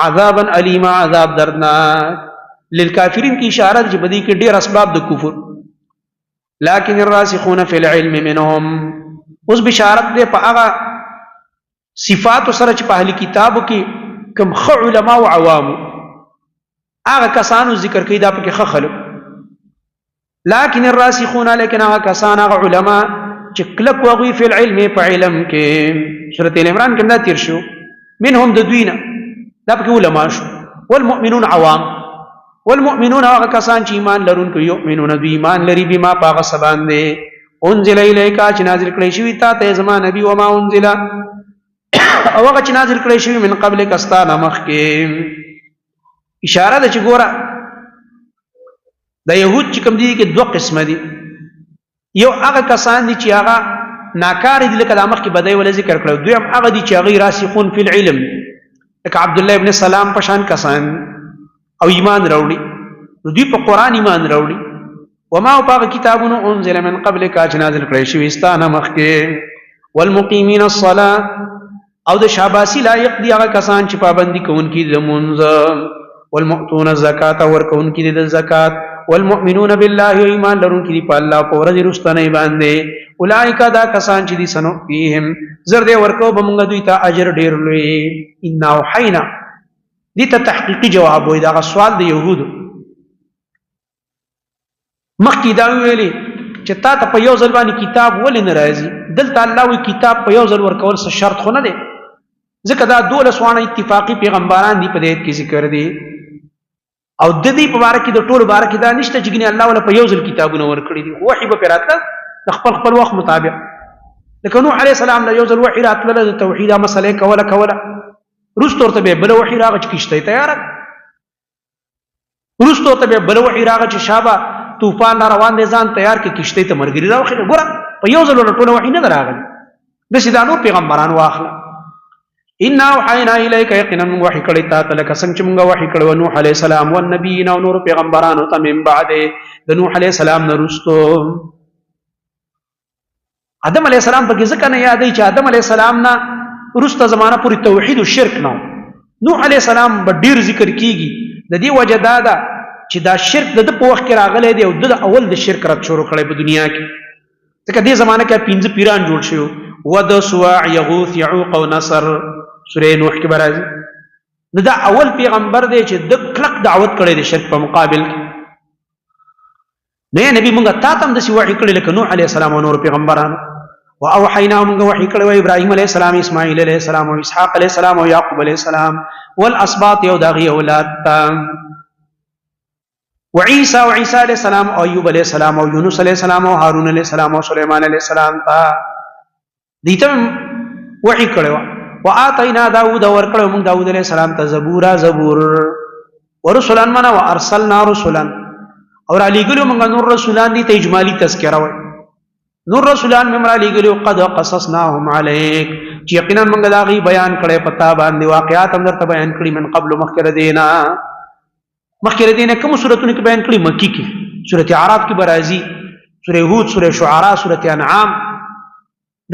عذابا الیما، عذاب دردناک. للکافرین کی اشاره چې بدی کې ډیر اسباب د کفر، لكن الراسخون في العلم منهم اوس بشارت دې په هغه صفات سره چې په اهل کتابو کې کوم خ علما او عوام هغه کسانو ذکر کوي دا پکې خ خلق لكن الراسخون لیکن هغه کسان هغه علما چې کلک وغوي په علم په علم کې سورۃ ال عمران کې دا تیر شو منهم د دوینه دا پکې علما شو والمؤمنون عوام والمؤمنون هغه کسان چې ایمان لرونکي یؤمنون دوی ایمان لري بما باغ سبان دي انزل الیک چې نازل کړی شوی تا ته زما نبی و ما انزل او هغه چې نازل کړی شوی من قبل کستانه مخکې اشاره ده چې ګوره د يهود چې کوم دي کې دوه قسمه دي یو هغه کسان دي چې هغه ناکار دي لکه د مخکې بدای ول ذکر کړو دوی هم هغه دي چې هغه راسخون فی العلم لکه عبد الله ابن سلام پشان کسان او ایمان راوړي دوی په قران ایمان راوړي وما او کتابونو انزل من قبل کا چې نازل کړی شوی استانه مخکې والمقیمین الصلاه او د شاباسی لایق دي هغه کسان چې پابندي کوونکي د منځ والمؤتون الزکات ورکوونکي د زکات والمؤمنون بالله ایمان لرونکي دي په الله په ورځ رستنه باندې اولئک دا کسان چې دي سنو فیهم زر دې ورکو بمغه دوی ته اجر ډیر لوی ان وحینا دي ته تحقیقی جواب وای دا سوال د يهودو مخکې دا ویلي چې تا ته په یو ځل باندې کتاب ولې ناراضي دلته الله وی کتاب په یو ځل ورکول څه شرط خو نه دی ځکه دا 12 وانه اتفاقی پیغمبران دي په دې کې ذکر دي او د دې په باره کې د ټولو باره کې دا نشته چې ګنې الله ولا په یو ځل کتابونه ورکړي دي وحي به پراتله د خپل وخت مطابق لکه نوح عليه السلام له یو ځل وحي راتله د توحید مسلې کوله رستور ته به بل وحي راغ چې کشته تیار رستور ته به بل وحي راغ چې شابه طوفان روان دي ځان تیار کې کشته ته مرګري راوخه ګوره په یو ځل ټول وحي نه راغلی د سیدانو پیغمبران واخله ان وحینا الیک یقینا وحی کړی تا ته لکه څنګه چې موږ وحی کړو نوح علیہ السلام او نبیین او نور پیغمبرانو ته من بعد د نوح علیہ السلام نه رستو آدم علیہ السلام په ځکه نه یادې چې آدم علیہ السلام نه رسته زمانہ پوری توحید او شرک نه نوح علیہ السلام به ډیر ذکر کیږي د دې وجه دا ده چې دا شرک د په وخت کې راغلی دی او د اول د شرک رات شروع کړي په دنیا کې ځکه دې زمانہ کې 15 پیران جوړ شو ود سواع یغوث یعوق او نصر سورې نوح کې برازي دا اول پیغمبر دی چې د کلک دعوت کړي د شرک په مقابل کې نه نبی مونږه تا تم د سی وحی کړي لکه نوح علیہ السلام او نور پیغمبرانو واوحینا مونږه وحی کړي و ابراهیم علیہ السلام اسماعیل علیہ السلام او اسحاق علیہ السلام او یعقوب علیہ السلام والاسباط یو دغه اولاد وعیسی او عیسی علیہ السلام او ایوب علیہ السلام او یونس علیہ السلام او هارون علیہ السلام او سلیمان علیہ السلام تا دیته وحی کړي وآتینا داود ورکړو موږ داود علیہ السلام ته زبور ورسولان منا وارسلنا رسلا اور علی ګلو موږ نور رسولان دي ته اجمالی تذکرہ وای نور رسولان ممر علی ګلو قد قصصناهم علیک چې یقینا موږ دا غي بیان کړي پتا باندې واقعات هم درته بیان کړي من قبل مخکره دینا کوم سورتونه کې بیان کړي مکی کې سورۃ اعراف کې برازي سورۃ هود سورۃ شعراء سورۃ انعام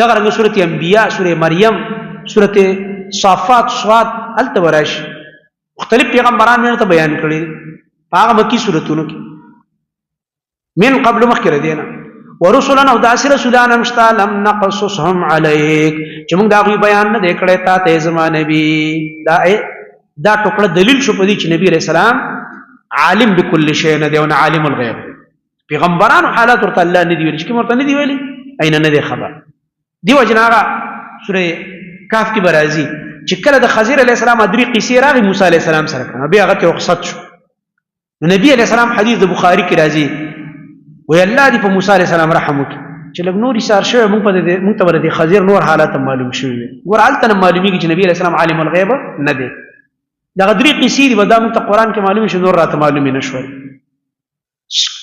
دغه رنګ سورۃ انبیاء سورۃ مریم سورۃ صافات صاد التبرش مختلف پیغمبران نے ته بیان کړي هغه مکی سورتونو کې من قبل مخکره دینا ورسلنا او داسر رسولان مشتا لم نقصصهم عليك چې موږ دا غي بیان نه کړي تا ته زما نبی دا ټوکړه دلیل شو په دې چې نبی رسول الله عالم بكل شيء نه دی او عالم الغیب پیغمبرانو حالات ورته الله نه دی ویل چې مرته نه دی ویلي اين نه دی خبر دی وجناغه سوره کاف کی برازي چې کله د خضر علی السلام ادری قصې راغی موسی علی السلام سره کنه بیا هغه ته رخصت شو نبی علی السلام حدیث د بخاری کې راځي وی الله دی په موسی علی السلام رحم وکړي چې لګ نور اشار شوی موږ ته د خضر نور حالات معلوم شوی ور الته معلومیږي چې نبی علی السلام عالم الغیب نه دی دا غدری قصې دی ودا موږ ته قران کې معلوم شو نور راته معلوم نه شوی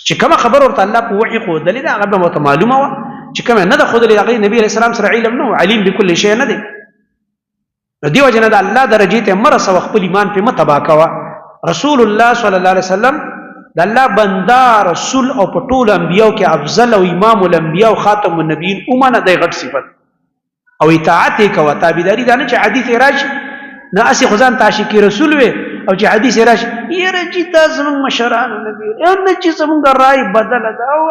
چې کوم خبر ورته الله په وحی خو دلیل هغه به مت معلومه و چې کوم نه د خود لري نبی علی السلام سره علم نو علیم بكل شیء نه دی دیو جن د الله درجه ته مرس او خپل ایمان په متبا کوا رسول الله صلی الله علیه وسلم د الله بندا رسول او په ټول انبیو کې افضل او امام الانبیاء او خاتم النبیین اومنه د غټ صفت او اطاعت کوا تابعداري دانه چې حدیث راشي نه اسی خدان تاشی کی رسول وي او چې حدیث راشي یره چې تاسو مشران نبی ان چې زمونږ رائے بدل دا او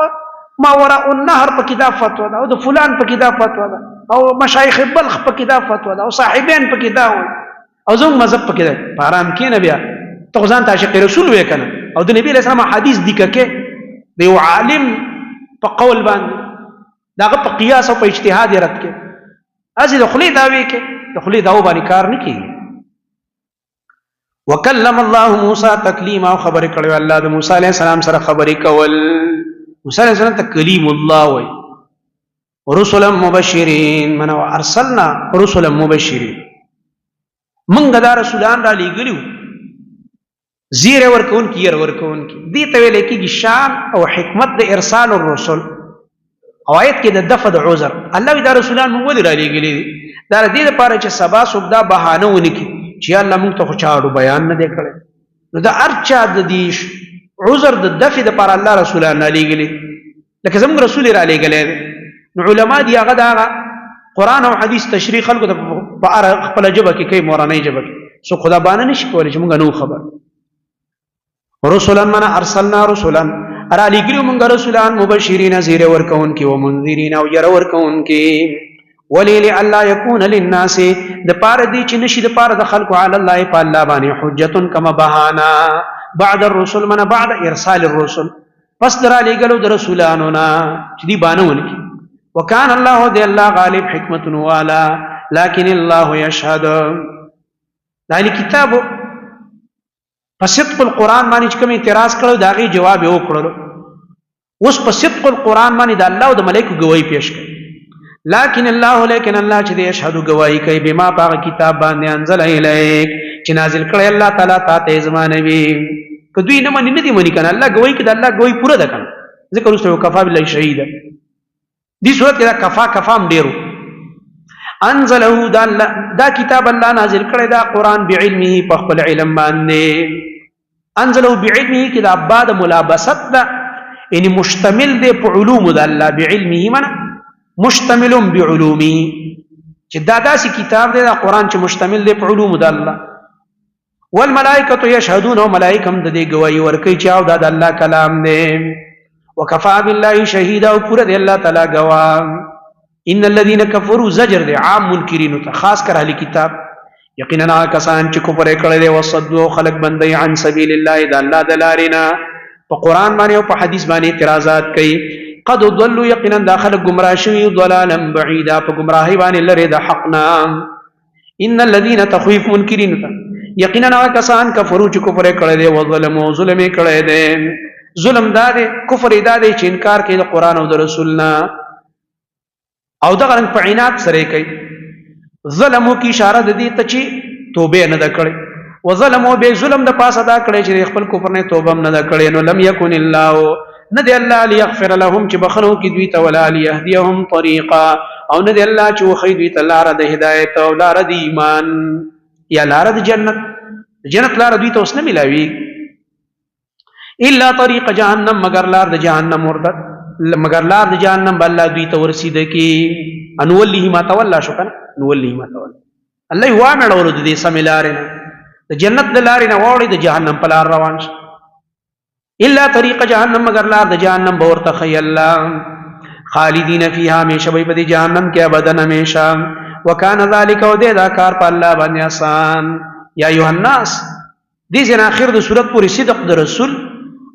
ما وراء النهر په کتاب فتوا ده، او د فلان په کتاب فتوا ده، او مشایخ بلخ په کتاب فتوا ده، او صاحبین په کتاب، او زموږ مذهب په کتاب. په آرام کښېنه بیا ته خو ځان ته عاشق رسول وې که نه، او د نبي علیه السلام حدیث دیکه کې د یو عالم په قول باندې د هغه په قیاس او په اجتهاد یې رد کې، هسې د خولې دعوې کې د خولې دعوو باندې کار نه کېږي. وکلم الله موسی تکلیما، او خبرې کړې الله د موسی علیه السلام سره خبرې کول. موسی علیه السلام ته کلیم الله وایي. رسلا مبشرین، من ارسلنا رسلا مبشرین، منګ دا رسولان را لېږلي وو زیره ورکوونکي ير ورکوونکي. دې ته ویل کېږي شان او حکمت د ارسال الرسل. او آیت کې د دفع د عذر الله وی دا رسولان موږ ولې را لېږلي دي؟ دا د دې لپاره چې سبا څوک دا بهانه ونه کړي چې الله موږ ته خو چاړو بیان نه دی کړی. نو دا هر چا د دې عذر د دفع دپاره الله رسولان را لېږلي، لکه زموږ رسول یې را لېږلی دی. نو علما دي هغه د هغه قرآن او حدیث تشریح خلکو ته په خپله ژبه کې کوي، مورنۍ ژبه کې. څوک خدا بانه نشي کولی چې موږ نه خبر. رسولا من ارسلنا رسولا، را لېږلي موږ رسولان مبشرین زیره ورکوونکي و منذرین او یره ورکوونکي. ولې لئلا یکون للناس، د پاره دی چې نشي د پاره د خلکو علی الله په الله باندې حجتون کما بهانا بعد الرسل، من بعد ارسال الرسل، پس درا لېږلو د رسولانو نه چې دی بانه ونکي. وکان الله دی الله غالب حکمت والا، لكن الله یشهد. دا کتاب په صدق القرآن باندې چې کوم اعتراض کړو د هغې جواب یې وکړلو. اوس په صدق القرآن باندې د الله او د ملایکو ګواهي پیش کړي. لكن الله، لیکن الله چې دی یشهد ګواهي کوي بما په هغه کتاب باندې انزل الیک چې نازل کړی الله تعالی تا ته زما نبي. که دوی نه مني نه دي مني که نه، الله ګواهي کوي، د الله ګواهي پوره ده که نه. ځکه وروسته وکفا بالله شهیده. دې صورت کې دا کفا هم ډېر انزله، دا کتاب الله نازل کړی دا قرآن بعلمه په خپل علم باندې. انزله بعلمه کې دا بعد ملابست ده، یعنی مشتمل دی په علوم د الله. بعلمه منه مشتمل بعلومه، چې دا داسې کتاب دی دا قرآن چې مشتمل دی په علوم د الله. والملائکة یشهدون، او ملائکه هم د دې ګواهي ورکوي چې او دا د الله کلام دی. وکفا بالله شهیدا، او پوره دی الله تعالی گواه. ان الذين كفروا زجر دی عام منکرینو ته، خاص کر اهل کتاب. یقینا کسان چې کفر کړی دی وصدوا خلق بندي عن سبیل الله، د الله د لارې نه په قرآن باندې او په حدیث باندې اعتراضات کوي. قد ضلوا، یقینا دا خلق گمراه شوي ضلالا بعیدا، په گمراهی باندې لرې د حق نه. ان الذين تخویف منکرینو ته، یقینا کسان کفرو چې کفر کړی دی وظلموا ظلم کړی دی. ظلم دا دی، کفر دا دی چې انکار کوي د قرآن او د رسول نه، او دغه رنګ په عناد سره کوي. ظلمو کی اشاره د دې ته چې توبه نه ده کړې، وظلمو به ظلم د پاسه دا کړی چې خپل کفر نه توبه نه ده کړې. نو لم یکن الله، نه دی الله لیغفر لهم چې بخنو کې دوی ته، ولا لیهدیهم طریقا، او نه دی الله چې وښیي دوی ته لاره د هدایت او لاره د ایمان یا لاره د جنت. جنت لاره دوی ته اوس نه ملاوي. الا طریق جهنم، مگر لار د جهنم ورته، مگر لار د جهنم به الله دوی ته ورسیده کی. انولیه ما تولا شو کنه، انولیه ما تولا، الله یې واړولو د دې سمې لارې نه، د جنت د لارې نه واوړي د جهنم په لار روان شي. الا طریق جهنم، مگر لار د جهنم به ورته ښیي الله. خالدین فیها، همیشه به په دې جهنم کې ابدا همیشه. وکان ذلک، او دې دا کار په الله باندې آسان. یا ایها الناس، دې ځای اخر د صورت پورې صدق د رسول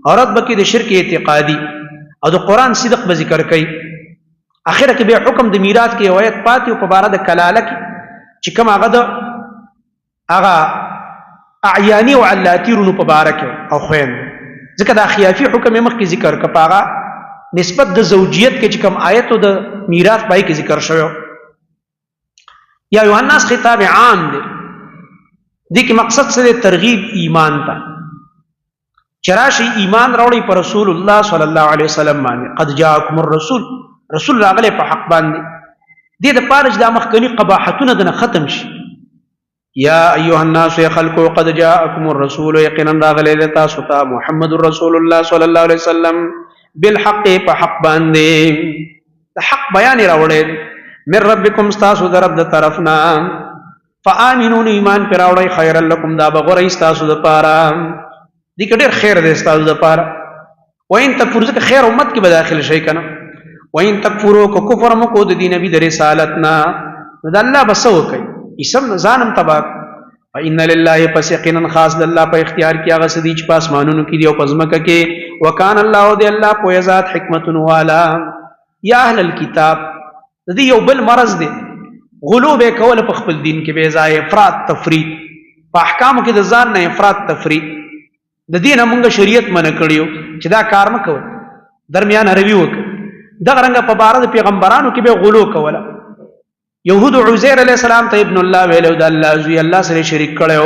او رد بکی د شرک اعتقادي او د قرآن صدق به ذکر کوي. اخره کې به حکم د میراث کې روایت پاتې او په باره د کلاله کې چې کوم هغه د هغه اعیاني او علاتي رونو په باره کې او خویندو، ځکه دا خیافي حکم یې مخکې ذکر که په هغه نسبت د زوجیت کې چې کوم آیت او د میراث پای کې ذکر شوی. یا ایها الناس خطاب عام دی، دې کې مقصد څه دی؟ ترغیب ایمان ته، چراشی ایمان راوړی پر رسول الله صلی الله علیه وسلم باندې. قد جاءکم الرسول، رسول راغلی په حق باندې. دې د پاره چې دا مخکني قباحتونه دنه ختم شي. یا ایها الناس، یا خلقو، قد جاءکم الرسول، یقینا راغلی د تاسو ته محمد رسول الله صلی الله علیه وسلم بالحق، په حق باندې د حق بیان راوړی من ربکم، تاسو د رب د طرفنا. فآمنون، ایمان پر راوړی، خیر لکم، دا بغوره تاسو د پاره، دې کې ډېر خیر دی ستاسو دپاره. وین تکفروا ځکه خیر امت کې به داخل شي کنه وین تکفروا کو کفر مو کو د دین نبی د رسالتنا نو د الله بسو کوي اسم ځانم تبا فإن لله پس یقینا خاص د الله په اختیار کې هغه سدي چې پاس مانونو کې دی او پزمکه کې وکان الله دی الله په ذات حکمت والا یا اهل الكتاب د دې یو بل مرض دی غلو به کول په خپل دین کې به ځای افراط تفرید په احکام کې د ځان نه افراط تفرید د دین موږ شریعت منع کړیو چې دا کار مکو درمیان روي وک دغه رنګ په بار د پیغمبرانو کې به غلو کوله يهود عزير عليه السلام ته ابن الله ویلو د الله زوی الله سره شریک کړو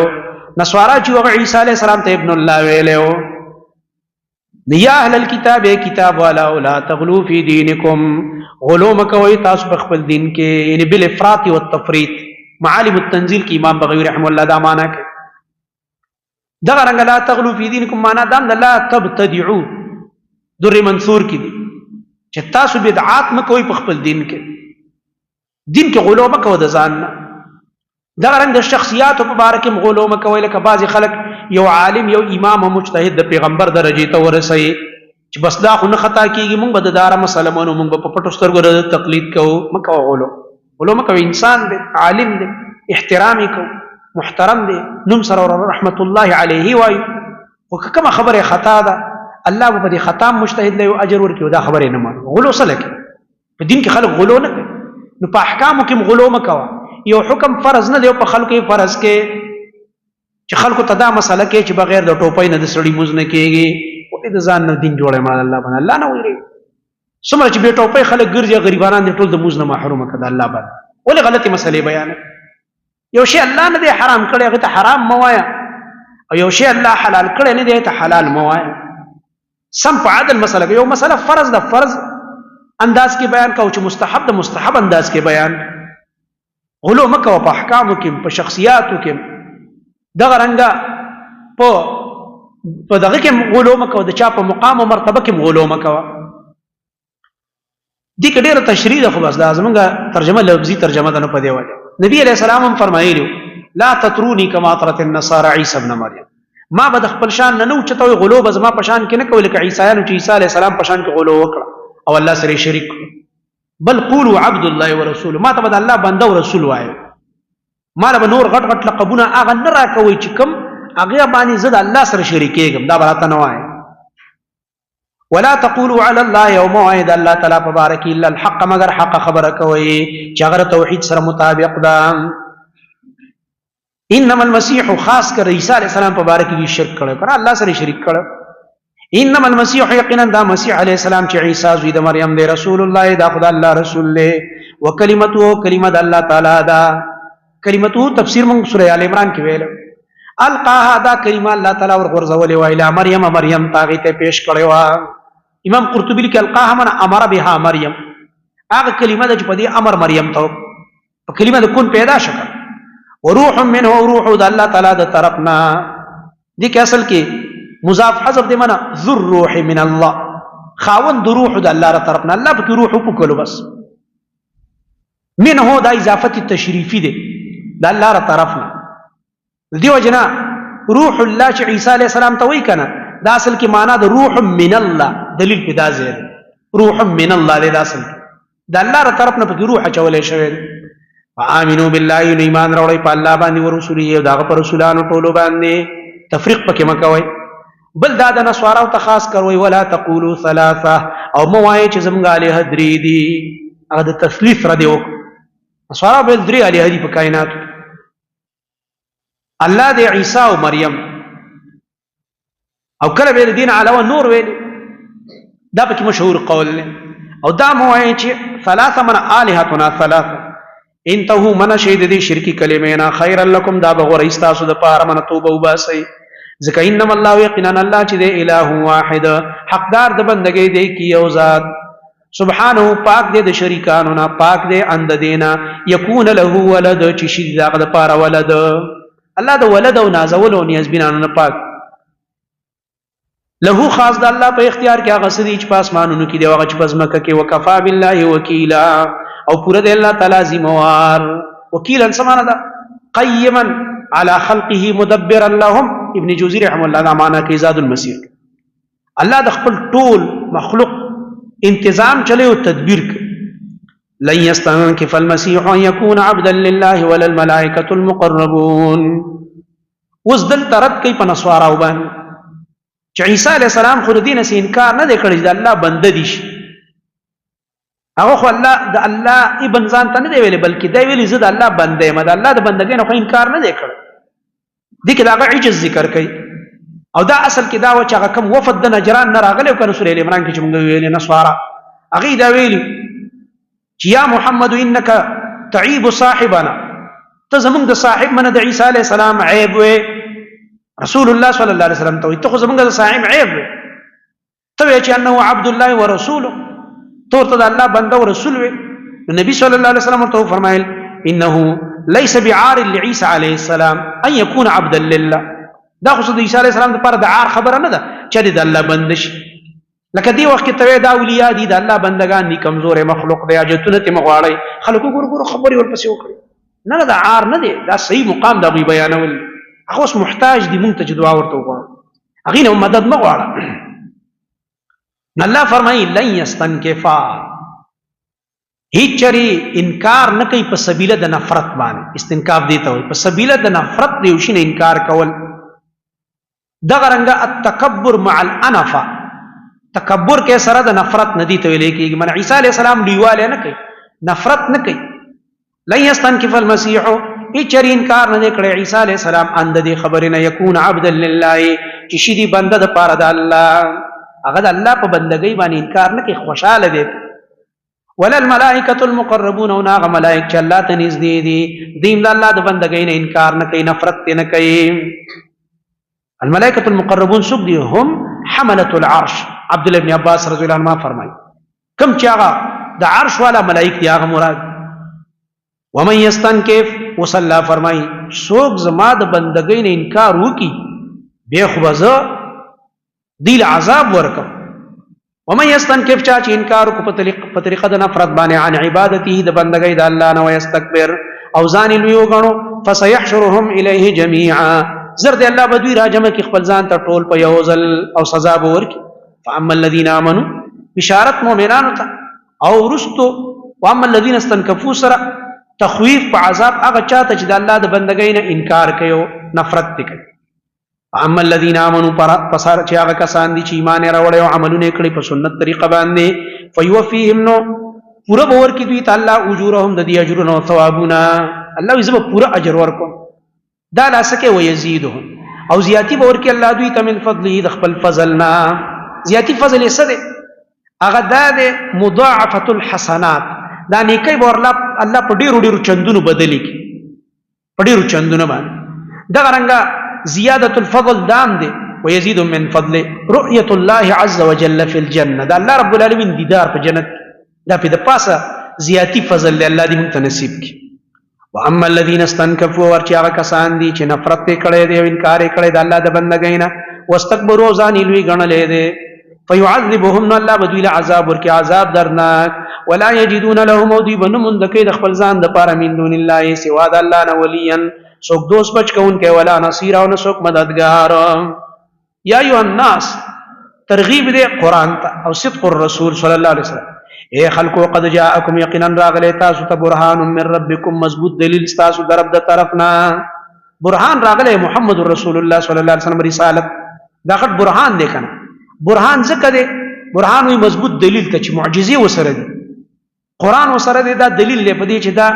نصارا چې وغه عيسى عليه السلام ته ابن الله ویلو یا اهل الكتاب کتاب والا لا تغلو فی دینکم غلو مکوئ تاسو په خپل دین کې یعنی بالافراط والتفریط معالم التنزیل کې امام بغوی رحم الله دا معنا کوي دغه رنګ لا تغلو فی دینکم معنا دا لا تبتدعوا در منصور کې دي چې تاسو بدعات مکوئ په خپل دین کې دین کې غلو مکو د ځان نه دغه رنګ د شخصیات په باره کې غلو مکوئ لکه بعضی خلک یو عالم یو امام او مجتهد د پیغمبر درجه ته ورسي چې بس دا خو نه خطا کیږي مونږ به د دار مسله مونږ په پټو سترګو تقلید کوو مکو غلو مکو انسان دی عالم دی احترامي کو محترم دی نوم سره رحمت الله علیه وایو او کومه خبره خطا ده الله به دې خطا مجتهد له اجر ورکړي دا خبره نه مانو غلو سره کوي په دین کې خلک غلو نه کوي نو په احکامو کې غلو مکو یو حکم فرض نه دی په خلکو کې فرض کې چې خلکو ته دا مسله کې چې بغیر د ټوپۍ نه د سړی موز نه کېږي او د ځان نه دین جوړه مال الله باندې الله نه ویری څومره چې به ټوپۍ خلک ګرځي غریبانان دي ټول د موز نه محروم کړه الله باندې ولې غلطي مسلې بیان یو شی الله نه دی حرام کړی هغه ته حرام موایا او یو شی الله حلال کړی نه دی ته حلال موایا سم په عدل مسله یو مسله فرض د فرض انداز کې بیان کو چې مستحب د مستحب انداز کې بیان غلو مکو په احکامو کې په شخصیاتو کې دغه رنګه په دغه کې غلو مکو د چا په مقام او مرتبه کې غلو مکو دې کې ډېر تشریح ده خو بس دا زمونږه ترجمه لفظي ترجمه ده نه په دی وجه نبی علیہ السلام هم فرمایلی لا تطروني كما اطرت النصارى عيسى ابن مريم ما به د خپل شان نه چتوي غلو به زما په شان کې نه کول کې عیسایانو چې عیسی علیہ السلام په شان کې غلو وکړه او الله سره شریک بل قولوا عبد الله ورسوله ما ته به الله بنده او رسول وایي مال به نور غټ غټ لقبونه هغه نه راکوي چې کوم هغه باندې زد الله سره شریکېږم دا براته نه وایي ولا تقولوا على الله يوم وعد الله تعالی مبارک الا الحق مگر حق خبره کوي چې هغه توحید سره مطابق ده انما المسيح خاص کر عیسی علیہ السلام مبارک کی شرک کړه پر الله سره شریک کړه انما المسيح یقینا دا مسیح علیہ السلام چې عیسی زوی د مریم دی رسول الله دا خدای الله رسول له وکلمته کلمه الله تعالی دا کلمته تفسیر موږ سورہ ال عمران کې ویل القاها دا کلمه الله تعالی ور غرزولې ویلا مریم تاغه ته پیش کړو امام قرطبی لیکي القاها من امر بها مریم هغه کلمه د په دې امر مریم ته په کلمه د کون پیدا شکه وروح منه روح د الله تعالی د طرفنا دي کې اصل کې مضاف حذف دی معنا ذو الروح من الله خاوند روح د الله تر طرفنا الله په روح په کولو بس منه دا اضافه تشریفی دی د الله تر طرفنا دیو جنا روح الله چې عیسی علیہ السلام ته وی کنه دا اصل کې معنا د روح من الله دلیل په دا ځای روح من الله دا اصل د الله تر طرفنا په روح چولې شوی فآمنوا بالله ایمان راوړی په الله باندې او رسوله او دغه پر رسولانو ټولو باندې تفریق پکې مکوئ بل دا د نسوارو ته خاص کوي ولا تقولوا ثلاثه او موای چې زمغه اله درې دي هغه د تثلیث را دی وک نسوارو بل درې اله دي په کائنات الله د عیسی او مریم او کله به دین علاوه نور ویل دا پکې مشهور قول او دا موای چې ثلاثه من الهتنا ثلاثه انتهو من شهید دي شرکی کلمه خیر لكم دا بغور استاسو د پاره من توبه وباسي ځکه انما الله یقینا الله چې دی الہ واحد حقدار د بندګۍ دی کی او ذات سبحانه پاک دی د شریکانو نه پاک دی اند دینا یکون له ولد چې شي دغه د پاره ولد الله د ولد او نازول او نیاز بینانو نه پاک له خاص د الله په اختیار کې هغه سدي چې پاسمانونو کې دی هغه چې پزمکه کې وکفا بالله وکیلا او پورا دی الله تعالی ذمہوار وکیلا سمانه دا قیما على خلقه مدبرا لهم ابن جوزی رحم الله دا معنا کې زاد المسیر الله د خپل ټول مخلوق انتظام چلے او تدبیر کوي. لن يستنكف المسيح ان يكون عبدا لله ولا الملائكه المقربون. اوس دل ترد کوي په نسوارو باندې چې عیسی علیه السلام خو د دین سي انکار نه کړی چې الله بنده دي شي. هغه خو الله د الله ابن ځان ته نه دی ویلي، بلکې دی ویلي زه د الله بنده یم. د الله د بندګۍ نه خو انکار نه دی کړی. دې کې د هغه عجز ذکر کوي. او دا اصل کې دا و چې هغه کوم وفد د نجران نه راغلی او که نه سورې ال عمران کې چې موږ ویلې نسوارا هغوی دا ویلي چې یا محمد انک تعیب صاحبنا، ته زمونږ د صاحب منه د عیسی علیه السلام عیب وې. رسول الله صلی الله علیه وسلم ته وایي ته خو زمونږ د صاحب عیب وې. ته وایې چې انه عبد الله ورسوله، ته ورته د الله بنده او رسول وې. نو نبي صلی الله علیه وسلم ورته وفرمایل انه ليس بعار لعیسی علیه السلام ان یکون عبدا لله. دا خو د عیسی علیه السلام لپاره د عار خبره نه ده چې د الله بنده شي. لکه دی وخت کې ته دا اولیاء دي، د الله بندگان دي، کمزورې مخلوق دی، حاجتونه ترې مه غواړئ. خلکو ګورو ګورو خبرې ورپسې وکړي. نه نه، دا عار نه دی، دا صحیح مقام د هغوی بیانول. هغه اوس محتاج دي مونږ ته چې دعا ورته وغواړو، هغوی نه مدد مه غواړه. الله فرمایي لن یستنکفا، هیڅ چرې انکار نه کوي په سبیله د نفرت باندې. استنکاف دی ته وایي په سبیله د نفرت د یو شي نه انکار کول. دغه رنګه التکبر مع الانفه، تکبر کې سره د نفرت نه دی ته ویل کېږي. من عیسی علیه السلام لویوالی نه کوي، نفرت نه کوي. لن یستنکف المسیح، هیڅ چرې انکار نه دی کړی عیسی علیه السلام ان د دې خبرې نه یکون عبدا لله، چې شي دی بنده د پاره د الله. هغه د الله په بندګۍ باندې انکار نه کوي، خوشحاله دی. ولا الملائکة المقربون، او هغه ملائک چې الله ته نږدې دي دیم د الله د بندګۍ نه انکار نه کوي، نفرت نه کوي. الملائکة المقربون څوک دي؟ هم حملة العرش. عبد الله بن عباس رضی الله عنهما فرمایي کوم چې هغه د عرش والا ملائک دي هغه مراد. ومن یستنکف، اوس الله فرمایي څوک زما د بندګۍ نه انکار وکړي بیا خو به زه دوی له عذاب ورکړم. ومن یستنکف، چا چې انکار وکړو په طریقه د نفرت باندې عن عبادته د بندګۍ د الله نه، ویستکبر او ځان یې لوی وګڼو، فسیحشرهم الیه جمیعا، زر دی الله به دوی راجمع کړي خپل ځان ته ټول په یو ځل او سزا به ورکړي. فاما الذین آمنوا، بشارت مؤمنانو ته، او وروستو واما الذین استنکفوا سره تخویف په عذاب هغه چاته چې د الله د بندګۍ نه انکار کوي او نفرت دی کوي. فاما الذین آمنوا، پس چې هغه کسان دي چې ایمان یې راوړی او عملونه یې کړي په سنت طریقه باندې، فیوفیهم، نو پوره به ورکړي دوی ته الله اجورهم، د دې اجرونه او ثوابونه. الله وایي زه به پوره اجر ورکوم. دا لاسکه ويزيدهم، او زیاتی به ورکړي الله دوی ته من فضله، د خپل فضل نه. زیاتی فضل یې څه دی؟ هغه دا دی مضاعفة الحسنات، دا نیکۍ به الله په ډېرو ډېرو چندونو بدلې کړي، په ډېرو چندونو باندې. دغه رنګه زیادة الفضل دام دی ويزيد من فضله رؤية الله عز وجل في الجنة، دا الله رب العالمین دیدار په جنت، دا په د پاسه زیاتی فضل دی، الله دې موږ ته نصیب کړي. واما الذين استنكفوا، ورچ هغه کسان دي چې نفرت یې کړی دی او انکار یې کړی د الله د بندګۍ نه، واستكبروا، ځان یې لوی ګڼلی دی، فيعذبهم، نو الله به دوی له عذاب ورکړي، عذاب درناک. ولا يجدون لهم، او دوی به نه موند کوي د خپل ځان دپاره من دون الله، سوا د الله نه، ولیا، څوک دوست بچ کوونکی، ولا نصیر، او نه څوک مددګار. یا ایها الناس، ترغیب دی قرآن ته او صدق الرسول صلی الله علیه وسلم. اے خلقو قد جاءکم، یقینا راغلی تاسو ته برهان من ربکم، مضبوط دلیل ستاسو د رب د طرفنا. برهان راغلی محمد رسول الله صلی الله علیه وسلم، رسالت دا غټ برهان دی کنه. برهان ځکه دی، برهان وی مضبوط دلیل ته چې معجزې وسره دي، قرآن وسره دی، دا دلیل دی په دې چې دا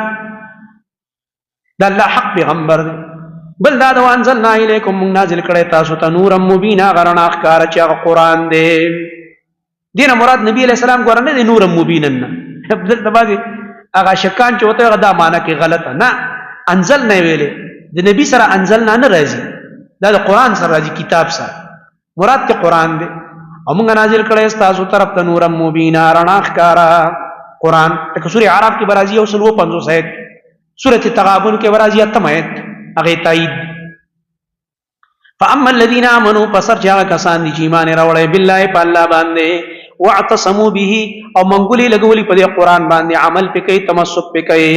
الله حق پیغمبر دی. بل دا وانزلنا الیکم، موږ نازل کړی تاسو ته نورا مبینا، غرنا ښکاره چې هغه قرآن دی. دینه مراد نبی علیہ السلام ګوره نه دی نورا مبینا، دلته بعضې هغه شکان چې ورته هغه دا معنی کې غلطه نه، انزلنا ویلې د نبی سره انزلنا نه راځي، دا د قرآن سره راځي، کتاب سره مراد کې قرآن دی. او موږ نازل کړی ستاسو طرف ته نورا مبینا، رڼا ښکاره قرآن. لکه سورې اعراف کې به راځي 150 آیت، سورة تغابن کې به راځي 8 آیت، هغې تایید. فاما الذین آمنوا، پسر چې هغه کسان دي چې ایمان یې راوړی بالله په الله باندې، واعتصموا به، او منګولې لګولي په دې قرآن باندې، عمل پې کوي، تمسک پې کوي.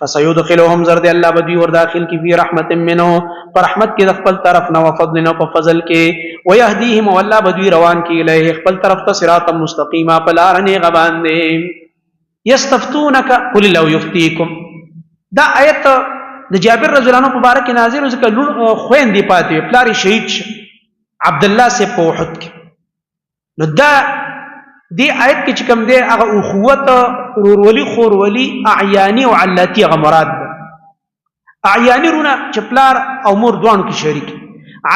فسيدخلهم زرد الله بدوی ور داخل کی فی رحمت منه پر رحمت کی خپل طرف نو فضل نو په فضل کې ويهديهم والله بدوی روان کی الیه خپل طرف ته صراط مستقیما پلارنه غبان دے یستفتونک قل لو یفتیکم دا آیت د جابر رضی الله عنه مبارک نازل ذکر خوین دی پاتې پلاری شهید عبد الله سے په احد کې نو دا دی آیت کې چې کوم دی هغه اخوت ورولي خورولي اعیانی او علاتی هغه مراد ده اعیانی رونه چې پلار او مور دوانو کې شریک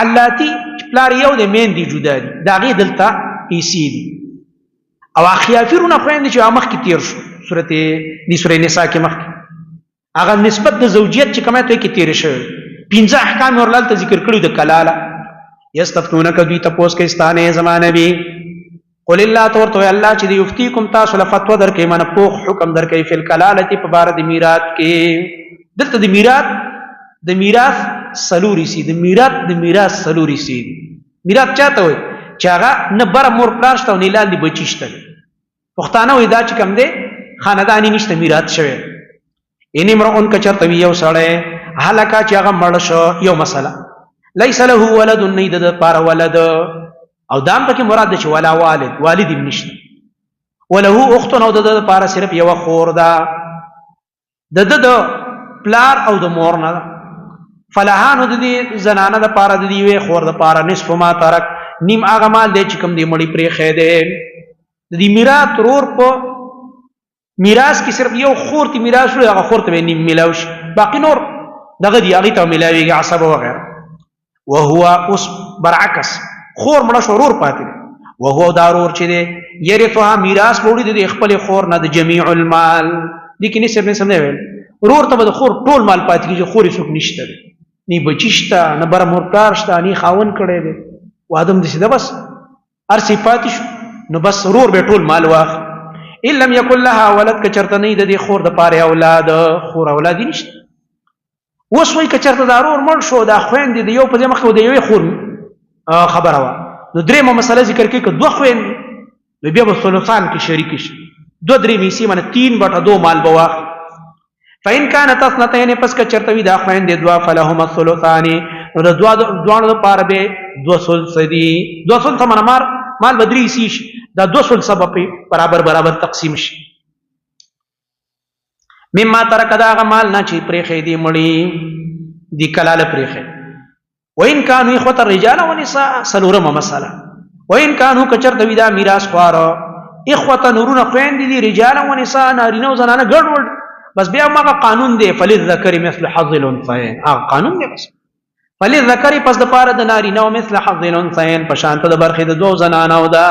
علاتی چې پلار یو د مین دی جدا دي دا غي دلته ایسی دي او اخیافرونه خويند چې مخ کې تیر شو سورته نساء کې مخ هغه نسبت د زوجیت چې کومه ته کې تیر شو 15 احکام ورلال ته ذکر کړو د کلاله یستفتونک دوی تاسو کې ستانه زمانه بي قل الله تور تو الله چې دی یفتیکم تاسو له فتوا درکې من پوخ حکم درکې فل کلالتی په بار د میراث کې دلته د میراث سلوري سي د میراث سلوري سي میراث چاته وي چې هغه نه بر مور پلاشته او نه لاندې بچیشته پښتانه وي دا چې کوم دی خاندانی نشته میراث شوی ان امرؤن کچرته یو سړی هلاکا چې هغه مړ شو یو مسله ليس له ولد نید د پار ولد او دام پکې مراد چې ولا والد نشته وله اخت نو د پاره صرف یو خور ده د پلار او د مور نه فلهانو د دې زنانه د پاره د دی خور د پاره نصف ما ترک نیم هغه مال دی چې کوم دی مړی پرې خېده د دې میراث رور په میراث کې صرف یو خور تی میراث لري هغه خور ته نیم ملاوش باقی نور دغه دی هغه ته ملاویږي عصب او غیره وهو اس برعکس خور مړه شورور پاتې وهو دارور چې دی يرثها میراث وړي د خپل خور نه د جميع المال دي کې نسب نه سم نه ویل ورور ته د خور ټول مال پاتې کیږي خوري څوک نشته ني بچشتا نه بر مور کارشتا ني خاون کړي دي وادم دي سده بس ار صفات شو نو بس ورور به ټول مال واخ ان لم يكن لها ولد کچرته نه د خور د پاره اولاد خور اولاد نشته وسوي کچرته دارور مړ شو دا خويند دي یو په ځمخ خو دی یو خور خبره وا نو درېمه مسله ذکر کې که دوه خويند نو بیا به ثلثان کې شریک شي دو درې میسي من 3/2 مال بوا فإن كانت اثنتين پس که چرته وي دا خويند دوا فلهما الثلثان نو د دوه لپاره به 2 دي 2 مال بدري سي دا 2 سبب برابر تقسیم شي مما ترک دا مال نه چې پرېخې دي مړي دي کلاله پرېخې وإن كانوا إخوة الرجال ونساء سلورم مسألة وإن كانوا كچر دویدا میراث خوار إخوة نورون خويند دي رجال ونساء نارینه و زنانه ګډوډ بس بیا ما قانون دی فللذکر مثل حظ الانثيين قانون دی بس فللذکر پس د پاره د نارینه و مثل حظ الانثيين په شان ته د برخې د دو زنانه و دا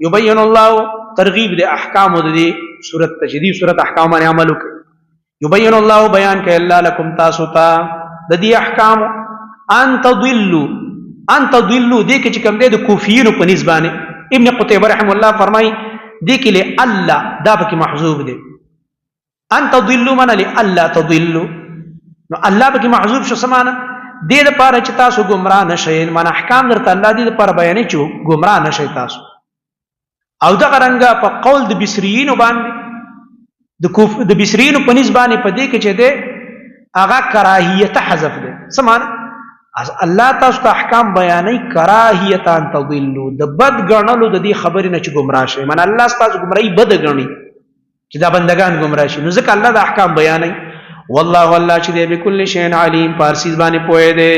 يبين الله ترغیب د احکام د دې صورت تجدید صورت احکام باندې عمل وکړي يبين الله بیان کوي الله لكم تاسو ته د دې احکام ان تضلوا دې کې چې کوم دې د کوفیینو په نسبانه ابن قتيبه رحم الله فرمای دې کې له الله دا پکې محذوف دي ان تضلوا من له الله تضلوا نو الله پکې محذوف شو سمانه دې لپاره چې تاسو گمراه نشئ من احکام درته الله دې لپاره بیانې چې گمراه نشئ تاسو او دا رنګه په قول د بصریین باندې د بصریین په نسبانه په دې کې چې دې هغه کراهیت حذف دي سمانه الله تاسو ته احکام بیانې کراهیت ان تضلوا د بد غنلو د دې خبرې نه چې گمراه شي من الله تاسو گمراهي بد غني چې دا بندگان گمراه شي نو ځکه الله د احکام بیانې والله والله چې دې بكل شيء عليم پارسي باندې پوهه دې